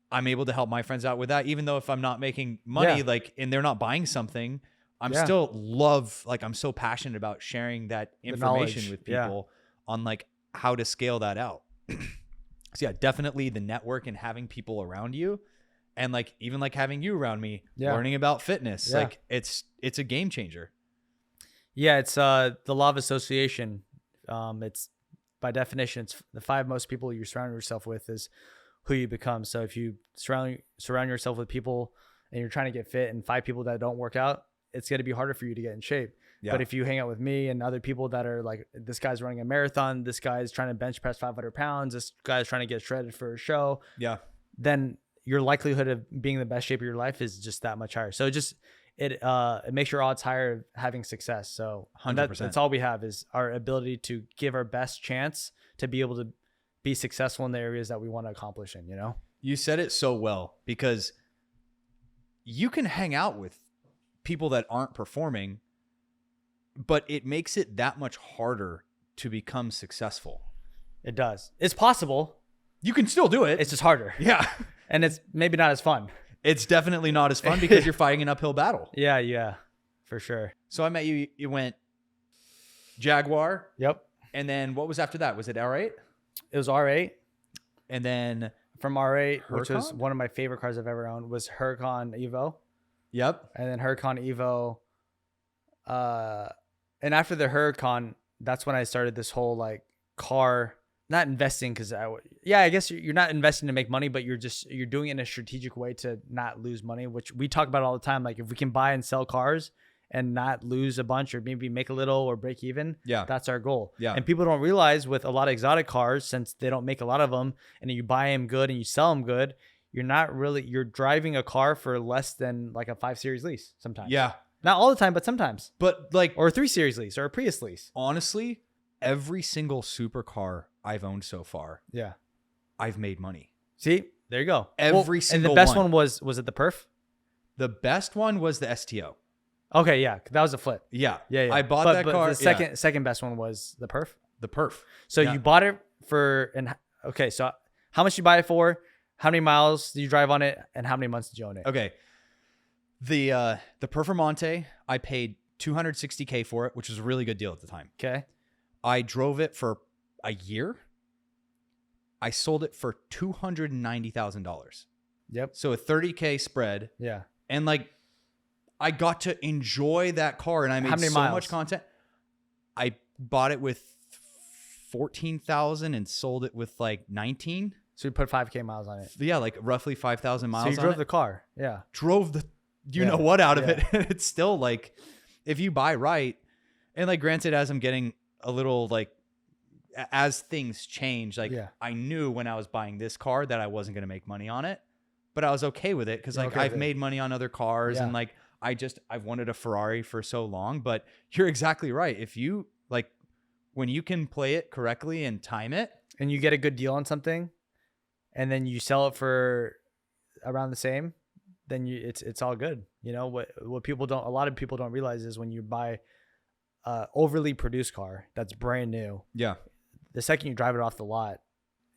I'm able to help my friends out with that. Even though if I'm not making money, like, and they're not buying something, I'm still I'm so passionate about sharing that information with people on like how to scale that out. So definitely the network and having people around you, and like even like having you around me, learning about fitness, like it's a game changer. Yeah, it's the law of association. It's by definition, it's the 5 most people you surround yourself with is who you become. So if you surround yourself with people and you're trying to get fit and 5 people that don't work out, it's going to be harder for you to get in shape. Yeah. But if you hang out with me and other people that are like, this guy's running a marathon, this guy's trying to bench press 500 pounds, this guy's trying to get shredded for a show. Yeah. Then your likelihood of being in the best shape of your life is just that much higher. So it makes your odds higher of having success. So 100%. that's all we have is our ability to give our best chance to be able to be successful in the areas that we want to accomplish in, you know? You said it so well, because you can hang out with people that aren't performing, but it makes it that much harder to become successful. It does. It's possible. You can still do it. It's just harder. Yeah. And it's maybe not as fun. It's definitely not as fun because you're fighting an uphill battle. Yeah, for sure. So I met you. You went Jaguar. Yep. And then what was after that? Was it R8? It was R8. And then From R8, which was Huracan? one of my favorite cars I've ever owned, was Huracan Evo. Yep. And then Huracan Evo. And after the Huracan, that's when I started this whole like car, not investing because I guess you're not investing to make money, but you're doing it in a strategic way to not lose money, which we talk about all the time. Like if we can buy and sell cars and not lose a bunch or maybe make a little or break even, Yeah. that's our goal. Yeah. And people don't realize with a lot of exotic cars, since they don't make a lot of them and you buy them good and you sell them good, you're driving a car for less than like a 5 Series lease sometimes. Yeah. Not all the time, but sometimes. But like, Or a 3 Series lease or a Prius lease. honestly, every single supercar I've owned so far, Yeah. I've made money. See, there you go. Every And single the best one. one was it the Perf? The best one was the STO. Okay, yeah, that was a flip. Yeah. Yeah. I bought But that car. The second best one was the Perf. The Perf. So Yeah. you bought it for okay. So how much did you buy it for? How many miles did you drive on it? And how many months did you own it? Okay. The Performante, I paid $260K for it, which was a really good deal at the time. Okay. I drove it for a year. I sold it for $290,000. Yep. So a 30K spread. Yeah. And like, I got to enjoy that car, and I made How many so miles? much content. I bought it with 14,000 and sold it with like 19. So you put 5K miles on it. Yeah, like roughly 5,000 miles. So you on drove it. the car. Yeah. Drove the Yeah. know what out of Yeah. it. It's still like, if you buy right, and like granted, as I'm getting a little like, as things change, like Yeah. I knew when I was buying this car that I wasn't going to make money on it, but I was okay with it because You're like okay with I've it. made money on other cars, Yeah. and like I've wanted a Ferrari for so long. But you're exactly right. If you like, when you can play it correctly and time it, And you get a good deal on something, and then you sell it for around the same, then it's all good. You know what a lot of people don't realize is when you buy overly produced car that's brand new, yeah, the second you drive it off the lot,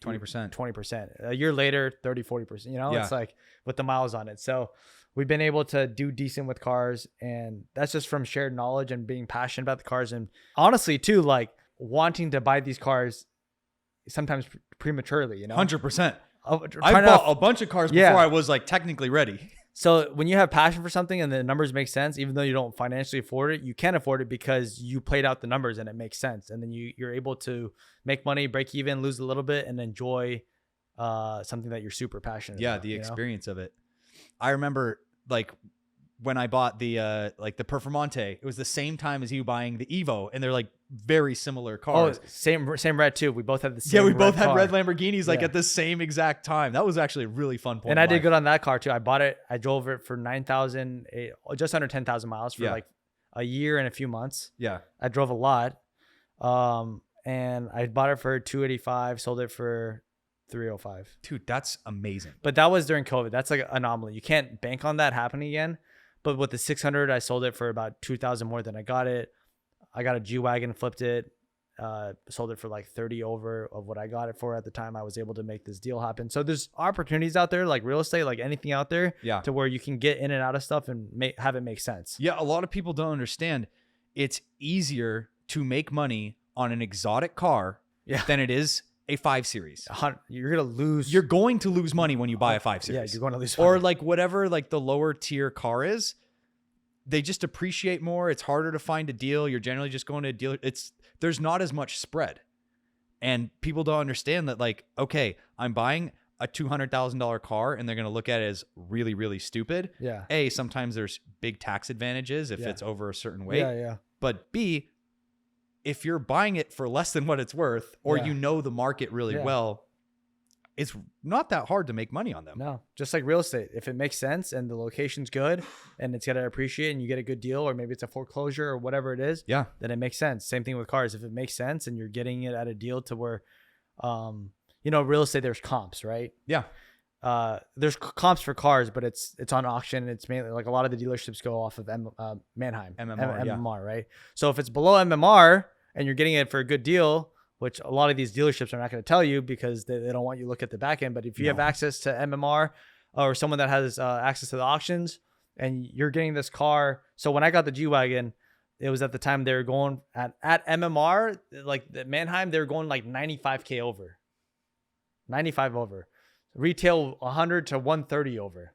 20%. 20%, a year later, 30-40%, you know, Yeah. it's like with the miles on it. So we've been able to do decent with cars, and that's just from shared knowledge and being passionate about the cars. And honestly too, like wanting to buy these cars sometimes prematurely, you know, 100%. I I bought a bunch of cars before Yeah. I was like technically ready. So when you have passion for something and the numbers make sense, even though you don't financially afford it, you can afford it because you played out the numbers and it makes sense. And then you're able to make money, break even, lose a little bit, and enjoy something that you're super passionate Yeah, about. the you know? experience of it. I remember like when I bought the Performante, it was the same time as you buying the Evo, and they're like very similar Oh, cars. same red too. We both had the same. Yeah, we both had car. red Lamborghinis like Yeah. at the same exact time. That was actually a really fun point. And in I did life. good on that car too. I bought it. I drove it for 9,000, just under 10,000 miles for Yeah. like a year and a few months. Yeah, I drove a lot. And I bought it for 285, sold it for 305. dude, that's amazing. But that was during COVID. That's like an anomaly. You can't bank on that happening again. But with the 600, I sold it for about 2,000 more than I got it. I got a G-Wagon, flipped it, sold it for like 30 over of what I got it for at the time. I was able to make this deal happen. So there's opportunities out there, like real estate, like anything out there, Yeah, to where you can get in and out of stuff and have it make sense. yeah. A lot of people don't understand. It's easier to make money on an exotic car Yeah. than it is a 5 Series. You're gonna lose. You're going to lose money when you buy a 5 yeah, Series. you're going to lose. Or money. like whatever like the lower tier car is, they just appreciate more. It's harder to find a deal. You're generally just going to a dealer. There's not as much spread, and people don't understand that. Like, okay, I'm buying a $200,000 car, and they're going to look at it as really, really stupid. yeah, Sometimes there's big tax advantages if Yeah. it's over a certain weight. yeah. But B, if you're buying it for less than what it's worth, or Yeah. you know the market really Yeah. well, it's not that hard to make money on them. No, just like real estate. If it makes sense and the location's good and it's gonna appreciate and you get a good deal, or maybe it's a foreclosure or whatever it is, Yeah. then it makes sense. Same thing with cars. If it makes sense and you're getting it at a deal to where, real estate, there's comps, right? Yeah. There's comps for cars, but it's on auction. It's mainly like a lot of the dealerships go off of Manheim, MMR, right? So if it's below MMR and you're getting it for a good deal, which a lot of these dealerships are not going to tell you because they don't want you to look at the back end. But if you have access to MMR or someone that has access to the auctions and you're getting this car. So when I got the G-Wagon, it was at the time they were going at MMR, like the Manheim, they were going like 95K over. 95 over. Retail 100 to 130 over.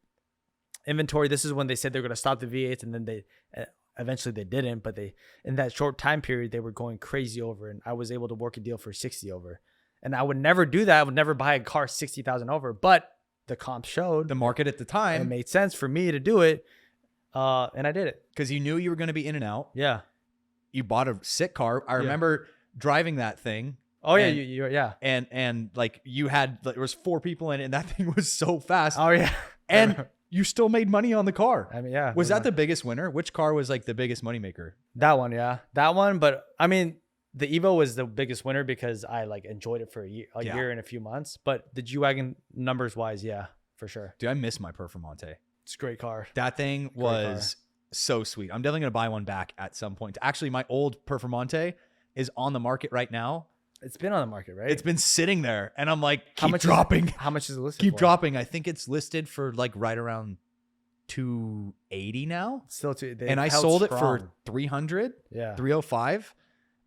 Inventory, this is when they said they're going to stop the V8s, and then they eventually they didn't, but they, in that short time period, they were going crazy over, and I was able to work a deal for 60 over. And I would never do that. I would never buy a car 60,000 over, but the comp showed The market at the it time, made sense for me to do it, and I did it. because you knew you were going to be in and out. Yeah. You bought a sick car. I remember driving that thing. Oh yeah, And- yeah. And like you had, there was 4 people in it, and that thing was so fast. Oh yeah. And you still made money on the car. I mean, yeah. Was that the biggest winner? Which car was like the biggest moneymaker? That one? Yeah, that one. But I mean, the Evo was the biggest winner because I like enjoyed it for a year and a few months. But the G-Wagon numbers wise, yeah, for sure. Dude, I miss my Performante. It's a great car. That thing was so sweet. I'm definitely going to buy one back at some point. Actually, my old Performante is on the market right now. It's been on the market, right? It's been sitting there, and I'm like, How keep much dropping. How much is it listed Keep for? dropping. I think it's listed for like right around 280 now. Still too. And I sold it for 300, yeah. 305.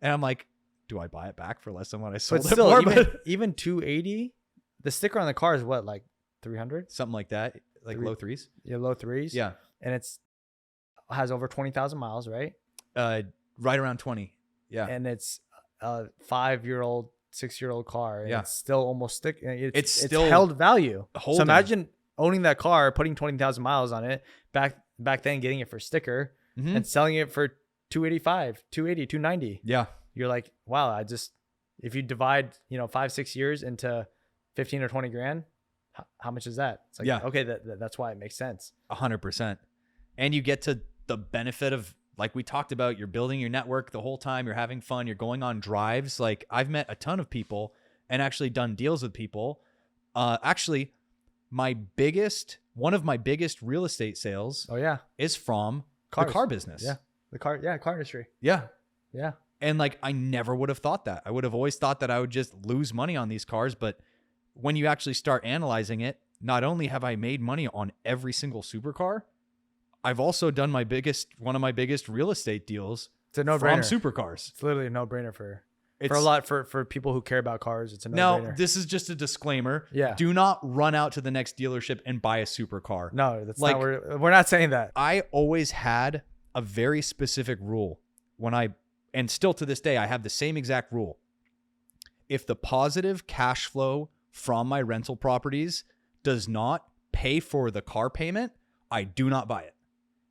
And I'm like, do I buy it back for less than what I sold But it still, for? even 280. The sticker on the car is what, like 300? Something like that, like low threes. Yeah, low threes. Yeah. And it's has over 20,000 miles, right? Right around 20. Yeah. And it's a 5-year-old, 6-year-old car. And Yeah. it's still almost stick. It's still held value. So holding. imagine owning that car, putting 20,000 miles on it, back then getting it for sticker Mhm. and selling it for 285, 280, 290. Yeah. You're like, wow, if you divide, 5-6 years into 15 or 20 grand, how much is that? It's like, Yeah. okay, that's why it makes sense. 100%. And you get to the benefit of, like we talked about, you're building your network the whole time. You're having fun. You're going on drives. Like I've met a ton of people and actually done deals with people. Actually, one of my biggest real estate sales Oh yeah. is from Cars. the car business. Yeah. Car industry. Yeah. Yeah. And like, I never would have thought that. I would have always thought that I would just lose money on these cars. But when you actually start analyzing it, not only have I made money on every single supercar, I've also done one of my biggest real estate deals It's a no-brainer. from supercars. It's literally a no-brainer for It's a lot for people who care about cars. It's a Now, no-brainer. this is just a disclaimer. Yeah. Do not run out to the next dealership and buy a supercar. No, that's Like- not. We're not saying that. I always had a very specific rule and still to this day, I have the same exact rule. If the positive cash flow from my rental properties does not pay for the car payment, I do not buy it.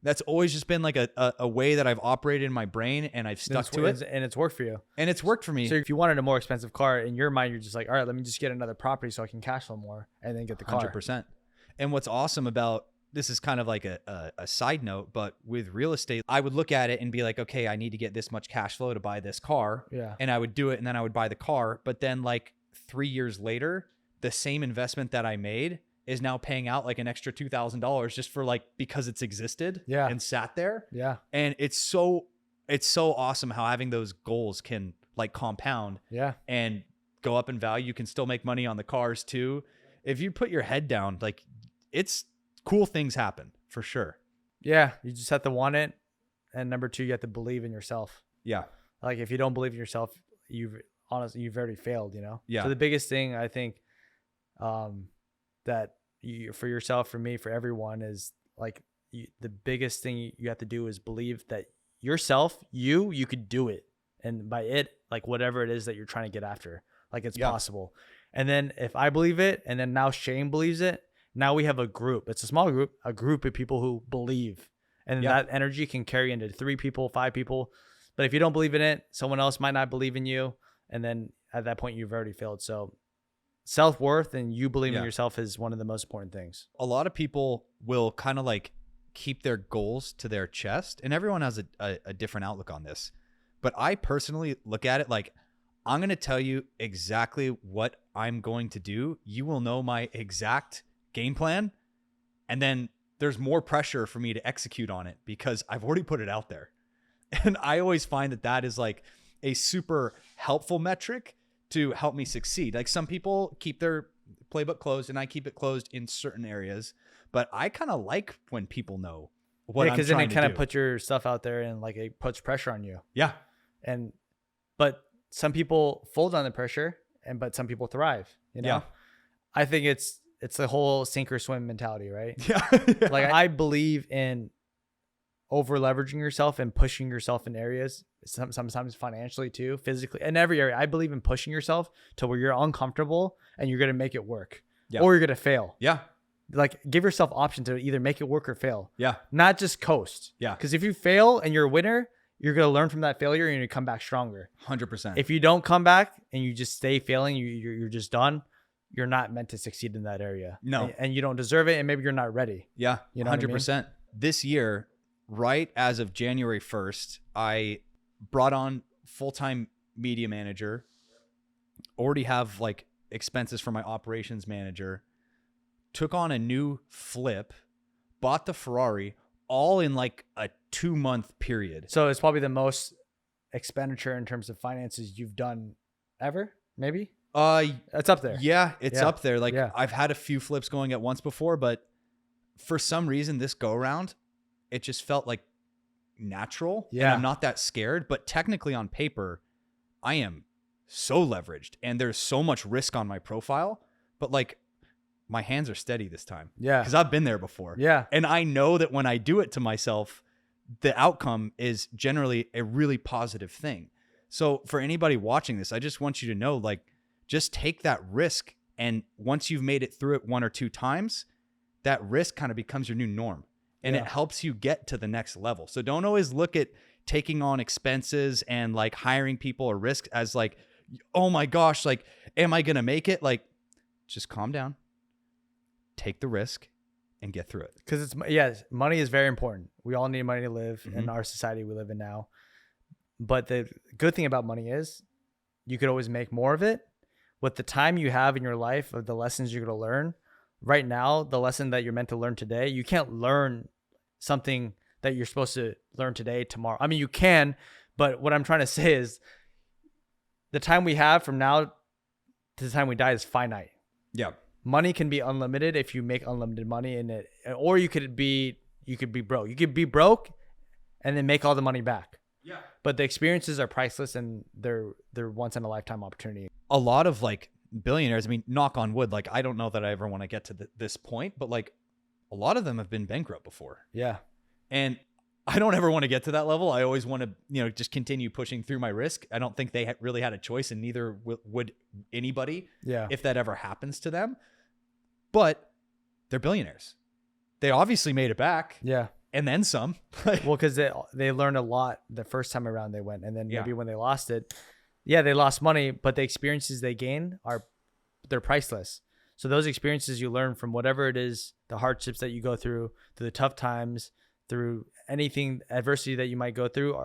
That's always just been like a way that I've operated in my brain, and I've stuck to it, and it's worked for you. and it's worked for me. So if you wanted a more expensive car, in your mind, you're just like, all right, let me just get another property so I can cash flow more, and then get the car. 100%. And what's awesome about this is kind of like a side note, but with real estate, I would look at it and be like, okay, I need to get this much cash flow to buy this car. Yeah. And I would do it, and then I would buy the car. But then like 3 years later, the same investment that I made is now paying out like an extra $2,000 just for like, because it's existed Yeah. and sat there. Yeah. And it's so awesome how having those goals can like compound Yeah. and go up in value. You can still make money on the cars too. If you put your head down, like it's cool things happen for sure. Yeah. You just have to want it. And number 2, you have to believe in yourself. Yeah. Like if you don't believe in yourself, you've already failed, Yeah. So the biggest thing I think that for yourself, for me, for everyone is like the biggest thing you have to do is believe that yourself, you could do it. And by it, like whatever it is that you're trying to get after, like it's Yeah. possible. And then if I believe it, and then now Shane believes it, now we have a group. It's a small group, a group of people who believe. And Yeah. that energy can carry into 3 people, 5 people. But if you don't believe in it, someone else might not believe in you. And then at that point, you've already failed. So self-worth and you believing in Yeah. yourself is one of the most important things. A lot of people will kind of like keep their goals to their chest, and everyone has a different outlook on this. But I personally look at it like, I'm going to tell you exactly what I'm going to do. You will know my exact game plan. And then there's more pressure for me to execute on it because I've already put it out there. And I always find that that is like a super helpful metric to help me succeed. Like some people keep their playbook closed and I keep it closed in certain areas, but I kind of like when people know what I'm trying to do. Because then it kind of puts your stuff out there and like it puts pressure on you. Yeah. But some people fold on the pressure but some people thrive, you know? Yeah. I think it's the whole sink or swim mentality, right? Yeah. Like I believe in over leveraging yourself and pushing yourself in areas, sometimes financially too, physically, in every area. I believe in pushing yourself to where you're uncomfortable and you're going to make it work, or you're going to fail. Yeah. Like give yourself option to either make it work or fail. Yeah. Not just coast. Yeah. Because if you fail and you're a winner, you're going to learn from that failure and you're going to come back stronger. 100%. If you don't come back and you just stay failing, you're just done. You're not meant to succeed in that area. No. And you don't deserve it. And maybe you're not ready. Yeah. You know what I mean? 100%. This year, right as of January 1st, I brought on full-time media manager, already have like expenses for my operations manager, took on a new flip, bought the Ferrari, all in like a 2-month period. So it's probably the most expenditure in terms of finances you've done ever, maybe? It's up there. Yeah, it's up there. Like I've had a few flips going at once before, but for some reason this go around, it just felt like natural. Yeah. And I'm not that scared, but technically on paper, I am so leveraged and there's so much risk on my profile, but like my hands are steady this time. Yeah. Because I've been there before. Yeah. And I know that when I do it to myself, the outcome is generally a really positive thing. So for anybody watching this, I just want you to know, like, just take that risk. And once you've made it through it 1 or 2 times, that risk kind of becomes your new norm and it helps you get to the next level. So don't always look at taking on expenses and like hiring people or risk as like, oh my gosh, like, am I going to make it? Like, just calm down, take the risk and get through it. Because money is very important. We all need money to live in our society we live in now. But the good thing about money is you could always make more of it. With the time you have in your life of the lessons you're going to learn, right now, the lesson that you're meant to learn today, you can't learn something that you're supposed to learn today, tomorrow. I mean, you can, but what I'm trying to say is the time we have from now to the time we die is finite. Yeah. Money can be unlimited if you make unlimited money in it, or you could be broke. You could be broke and then make all the money back. Yeah. But the experiences are priceless and they're once in a lifetime opportunity. A lot of like billionaires, I mean, knock on wood, like I don't know that I ever want to get to this point, but like a lot of them have been bankrupt before. Yeah. And I don't ever want to get to that level. I always want to, just continue pushing through my risk. I don't think they really had a choice, and neither would anybody if that ever happens to them. But they're billionaires. They obviously made it back. Yeah. And then some. Well, because they learned a lot the first time around they went. And then maybe Yeah. when they lost it, they lost money, but the experiences they gain they're priceless. So those experiences you learn from whatever it is, the hardships that you go through the tough times, through anything, adversity that you might go through,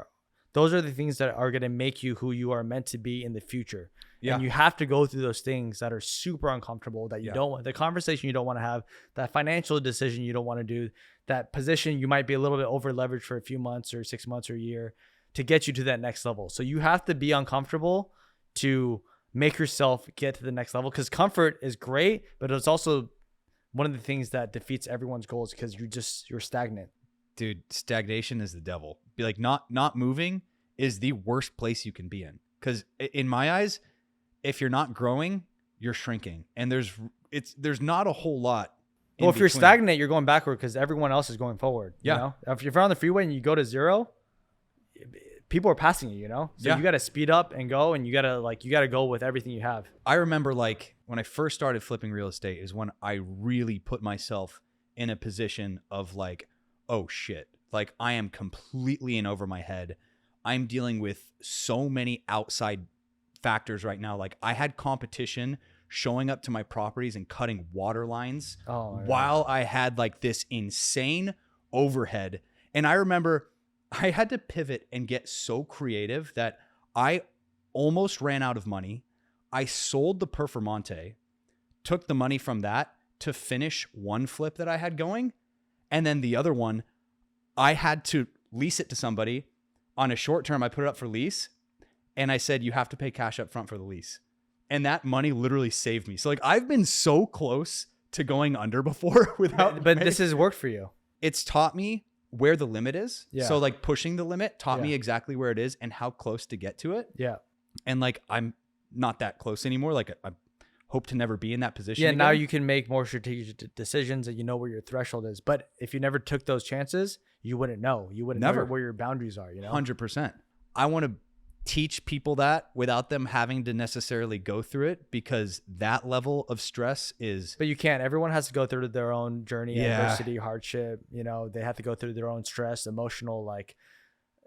those are the things that are going to make you who you are meant to be in the future. Yeah. And you have to go through those things that are super uncomfortable, that you don't want, the conversation you don't want to have, that financial decision you don't want to do, that position you might be a little bit over leveraged for a few months or 6 months or a year to get you to that next level. So you have to be uncomfortable to make yourself get to the next level, because comfort is great, but it's also one of the things that defeats everyone's goals because you're stagnant. Dude, stagnation is the devil. Be like, not moving is the worst place you can be in. Because in my eyes, if you're not growing, you're shrinking, and there's not a whole lot. Well, if you're stagnant, you're going backward because everyone else is going forward. Yeah. You know? If you're on the freeway and you go to 0, people are passing you. So you got to speed up and go, and you got to go with everything you have. I remember like when I first started flipping real estate is when I really put myself in a position of like, oh shit, like I am completely in over my head. I'm dealing with so many outside factors right now. Like I had competition showing up to my properties and cutting water lines Oh, yeah. while I had like this insane overhead. And I remember I had to pivot and get so creative that I almost ran out of money. I sold the Performante, took the money from that to finish one flip that I had going. And then the other one, I had to lease it to somebody on a short term. I put it up for lease and I said, you have to pay cash up front for the lease. And that money literally saved me. So like I've been so close to going under before without, But this has worked for you. it's taught me where the limit is. Yeah. So like pushing the limit taught me Yeah. exactly where it is and how close to get to it. Yeah. And like, I'm not that close anymore. Like I hope to never be in that position. Yeah. Now again. you can make more strategic decisions and you know where your threshold is. But if you never took those chances, you wouldn't know. You wouldn't Never. know where your boundaries are, you know? 100%. I want to teach people that without them having to necessarily go through it, because that level of stress is But you can't. Everyone has to go through their own journey, Yeah. adversity, hardship. You know, they have to go through their own stress, emotional, like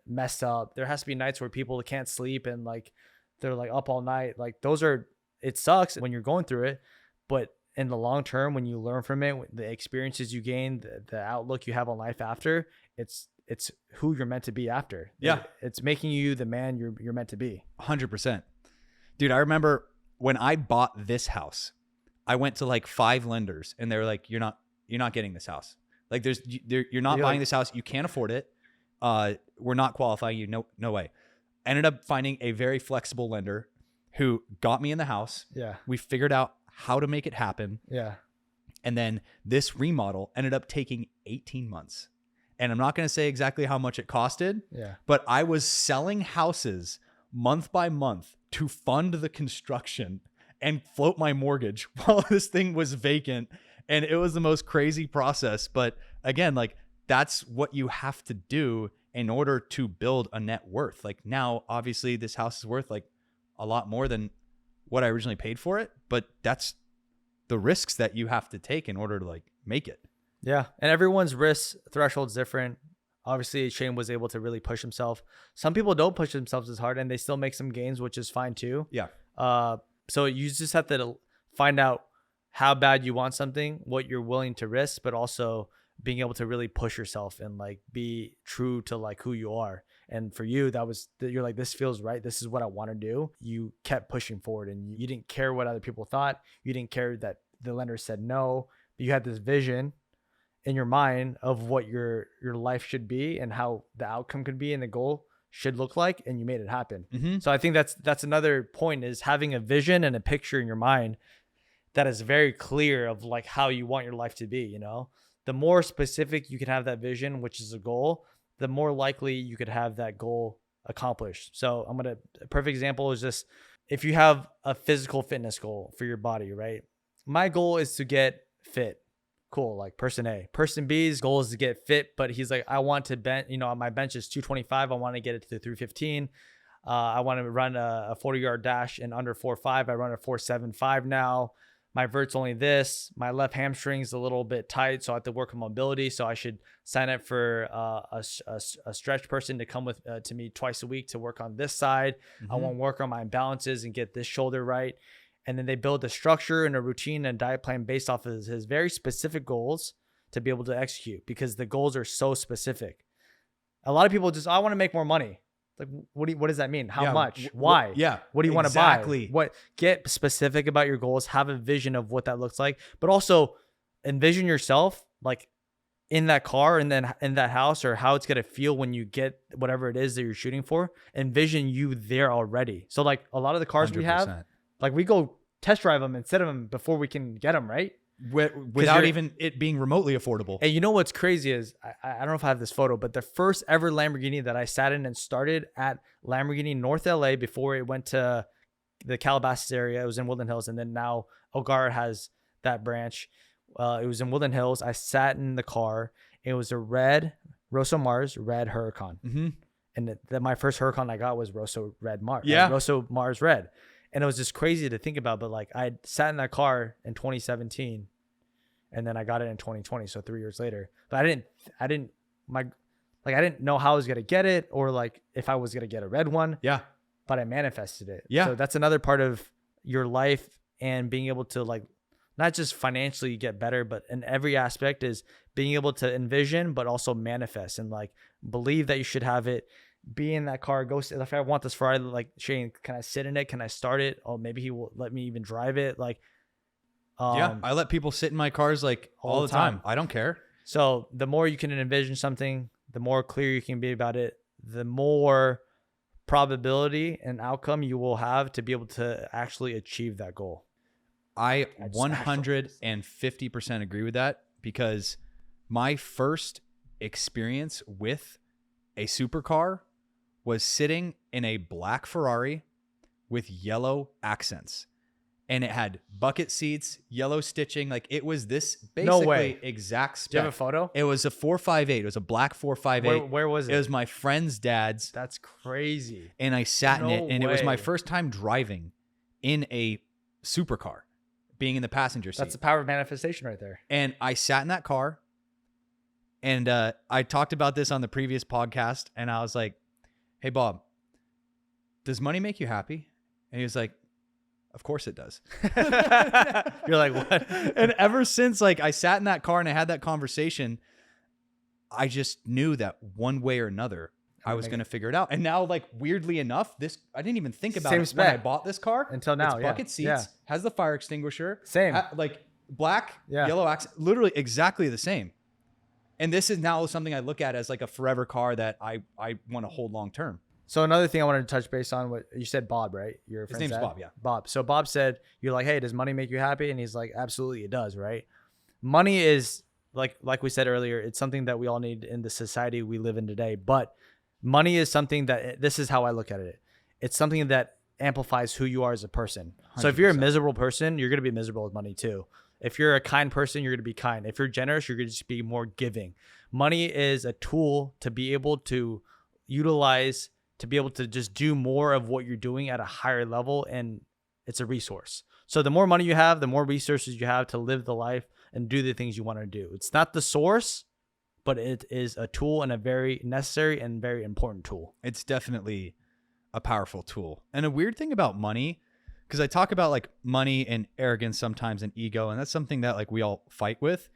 messed up. There has to be nights where people can't sleep and like they're like up all night. Like those are, it sucks when you're going through it, but in the long term, when you learn from it, the experiences you gain, the outlook you have on life after, it's who you're meant to be after. Yeah. It's making you the man you're meant to be. 100%. Dude, I remember when I bought this house, I went to like 5 lenders and they were like, you're not getting this house. Like you're not You're buying like- this house. You can't afford it. We're not qualifying you. No way. I ended up finding a very flexible lender who got me in the house. Yeah. We figured out how to make it happen. Yeah. And then this remodel ended up taking 18 months. And I'm not going to say exactly how much it costed, Yeah. but I was selling houses month by month to fund the construction and float my mortgage while this thing was vacant. And it was the most crazy process. But again, like that's what you have to do in order to build a net worth. Like now, obviously this house is worth like a lot more than what I originally paid for it, but that's the risks that you have to take in order to like make it. Yeah. And everyone's risk threshold's different. Obviously, Shane was able to really push himself. Some people don't push themselves as hard and they still make some gains, which is fine too. Yeah. So you just have to find out how bad you want something, what you're willing to risk, but also being able to really push yourself and like be true to like who you are. And for you, you're like, this feels right. This is what I want to do. You kept pushing forward and you didn't care what other people thought. You didn't care that the lender said no. You had this vision in your mind of what your life should be and how the outcome could be and the goal should look like, and you made it happen. Mm-hmm. So I think that's another point, is having a vision and a picture in your mind that is very clear of like how you want your life to be. You know, the more specific you can have that vision, which is a goal, the more likely you could have that goal accomplished. So a perfect example is just if you have a physical fitness goal for your body, right? My goal is to get fit. Cool. Like person A. Person B's goal is to get fit, but he's like, I want to bench, my bench is 225. I want to get it to 315. I want to run a 40-yard dash in under 4.5. I run a 4.75 now. My vert's only this. My left hamstring's a little bit tight, so I have to work on mobility. So I should sign up for a stretch person to come with to me twice a week to work on this side. Mm-hmm. I want to work on my imbalances and get this shoulder right. And then they build a structure and a routine and diet plan based off of his very specific goals to be able to execute, because the goals are so specific. A lot of people just, I want to make more money. Like, what does that mean? How much? Why? Yeah. What do you want to Exactly. buy? What? Get specific about your goals. Have a vision of what that looks like, but also envision yourself like in that car and then in that house, or how it's going to feel when you get whatever it is that you're shooting for. Envision you there already. So like a lot of the cars we have, 100%. like we go test drive them and sit them before we can get them, right? Without even it being remotely affordable. And you know what's crazy is, I don't know if I have this photo, but the first ever Lamborghini that I sat in and started at Lamborghini North LA before it went to the Calabasas area. It was in Woodland Hills. And then now Elgar has that branch. It was in Woodland Hills. I sat in the car. It was a red Rosso Mars, red Huracan. Mm-hmm. And my first Huracan I got was Rosso Red Mars. Yeah. Rosso Mars Red. And it was just crazy to think about, but like I sat in that car in 2017 and then I got it in 2020. So 3 years later, but I didn't know how I was going to get it, or like if I was going to get a red one, Yeah. but I manifested it. Yeah. So that's another part of your life and being able to like not just financially get better, but in every aspect is being able to envision, but also manifest and like believe that you should have it. Be in that car, go if I want this Ferrari, like Shane, can I sit in it? Can I start it? Oh, maybe he will let me even drive it. Like, yeah, I let people sit in my cars like all the time. I don't care. So the more you can envision something, the more clear you can be about it, the more probability and outcome you will have to be able to actually achieve that goal. I 150% agree with that, because my first experience with a supercar was sitting in a black Ferrari with yellow accents, and it had bucket seats, yellow stitching. Like, it was this basically exact spec. Do you have a photo? It was a 458. It was a black 458. Where was it? It was my friend's dad's. That's crazy. And I sat in it, and it was my way. first time driving in a supercar, being in the passenger seat. That's the power of manifestation right there. And I sat in that car, and I talked about this on the previous podcast, and I was like, hey, Bob, does money make you happy? And he was like, of course it does. You're like, what? And ever since, like, I sat in that car and I had that conversation, I just knew that one way or another, I was going to figure it out. And now, like, weirdly enough, I didn't even think about Same it when I spec. bought this car. Until now, It's yeah. bucket seats, Yeah. has the fire extinguisher. Same. Like, black, Yeah. yellow accent, literally exactly the same. And this is now something I look at as like a forever car that I want to hold long term. So another thing I wanted to touch base on, what you said, Bob, right? Your His friend's name's dad? Bob, yeah. Bob. So Bob said, you're like, hey, does money make you happy? And he's like, absolutely, it does, right? Money is like we said earlier, it's something that we all need in the society we live in today. But money is something that, this is how I look at it. It's something that amplifies who you are as a person. So if you're a 100%. miserable person, you're going to be miserable with money too. If you're a kind person, you're going to be kind. If you're generous, you're going to just be more giving. Money is a tool to be able to utilize, to be able to just do more of what you're doing at a higher level. And it's a resource. So the more money you have, the more resources you have to live the life and do the things you want to do. It's not the source, but it is a tool, and a very necessary and very important tool. It's definitely a powerful tool. And a weird thing about money, because I talk about like money and arrogance sometimes and ego, and that's something that like we all fight with.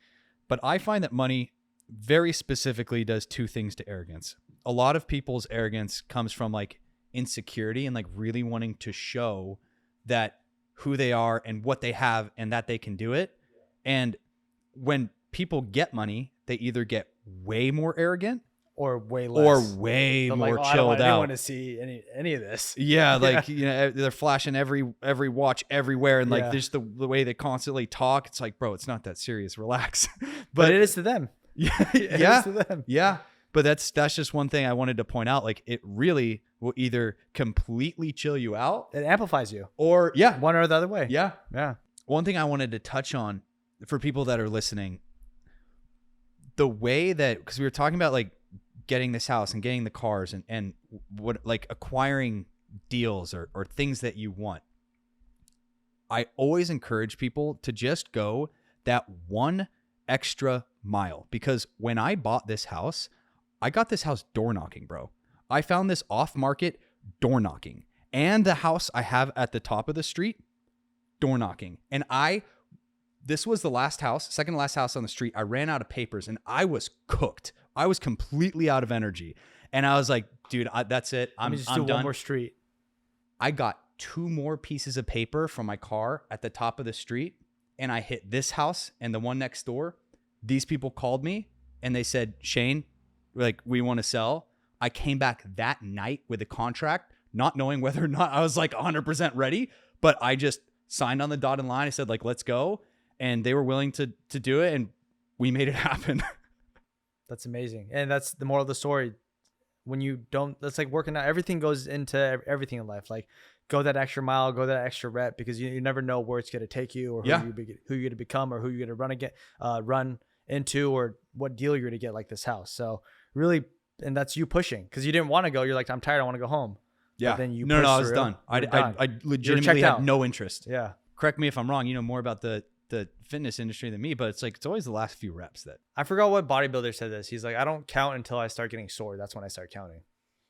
But I find that money very specifically does two things to arrogance. A lot of people's arrogance comes from like insecurity and like really wanting to show that who they are and what they have and that they can do it. And when people get money, they either get way more arrogant Or way less. or way They're more like, I chilled don't out. want to see any of this. Yeah, like you know, they're flashing every watch everywhere, and like Yeah. just the way they constantly talk. It's like, bro, it's not that serious. Relax. But it is to them. yeah, It yeah, is to them. yeah. But that's just one thing I wanted to point out. Like, it really will either completely chill you out, It amplifies you or one or the other way. yeah. Yeah. One thing I wanted to touch on for people that are listening, the way that, because we were talking about like getting this house and getting the cars and what, like acquiring deals or things that you want. I always encourage people to just go that one extra mile, because when I bought this house, I got this house door knocking, bro. I found this off market door knocking, and the house I have at the top of the street, door knocking. And this was the last house, second to last house on the street. I ran out of papers and I was cooked. I was completely out of energy. And I was like, dude, that's it. Let I'm me just done. do one more street. I got 2 more pieces of paper from my car at the top of the street, and I hit this house and the one next door. These people called me and they said, Shane, like, we want to sell. I came back that night with a contract, not knowing whether or not I was like 100% ready, but I just signed on the dotted line. I said, like, let's go. And they were willing to do it, and we made it happen. That's amazing. And that's the moral of the story. When you don't, that's like working out. Everything goes into everything in life. Like, go that extra mile, go that extra rep, because you never know where it's going to take you, or who you're going to become, or who you're going to run into, or what deal you're going to get, like this house. So really, and that's you pushing, because you didn't want to go. You're like, I'm tired. I want to go home. Yeah. But then you no, pushed I was through. done. You're done. I legitimately checked had out. no interest. Yeah. Correct me if I'm wrong. You know more about the fitness industry than me, but it's like, it's always the last few reps that. I forgot what bodybuilder said this. He's like, I don't count until I start getting sore. That's when I start counting.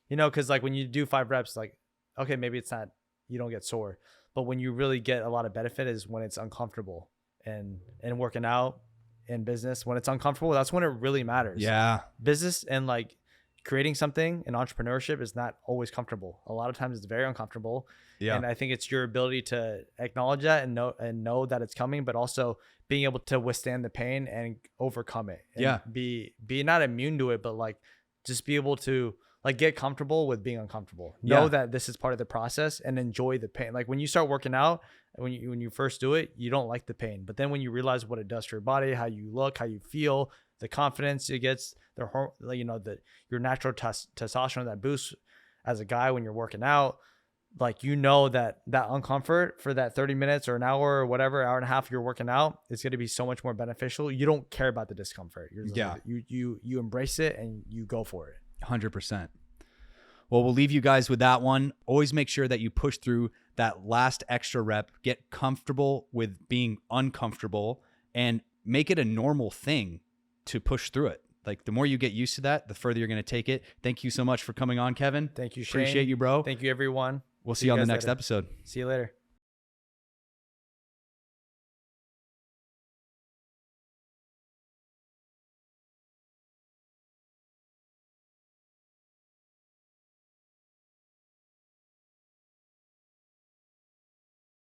You know, because like when you do 5 reps, like, okay, maybe it's not, you don't get sore. But when you really get a lot of benefit is when it's uncomfortable, and working out in business, when it's uncomfortable, that's when it really matters. Yeah. Business and like creating something in entrepreneurship is not always comfortable. A lot of times it's very uncomfortable. Yeah. And I think it's your ability to acknowledge that and know that it's coming, but also being able to withstand the pain and overcome it. And Yeah. Be not immune to it, but like just be able to like get comfortable with being uncomfortable. Know that this is part of the process and enjoy the pain. Like when you start working out, when you first do it, you don't like the pain. But then when you realize what it does to your body, how you look, how you feel, the confidence it gets, your natural testosterone that boosts as a guy when you're working out, like, you know, that uncomfort for that 30 minutes or an hour or whatever, hour and a half you're working out, is going to be so much more beneficial. You don't care about the discomfort. You're just like, you embrace it and you go for it. 100%. Well, we'll leave you guys with that one. Always make sure that you push through that last extra rep, get comfortable with being uncomfortable, and make it a normal thing to push through it. Like the more you get used to that, the further you're going to take it. Thank you so much for coming on, Kevin. Thank you, Shane. Appreciate you, bro. Thank you, everyone. We'll see you on the guys next later. episode. See you later.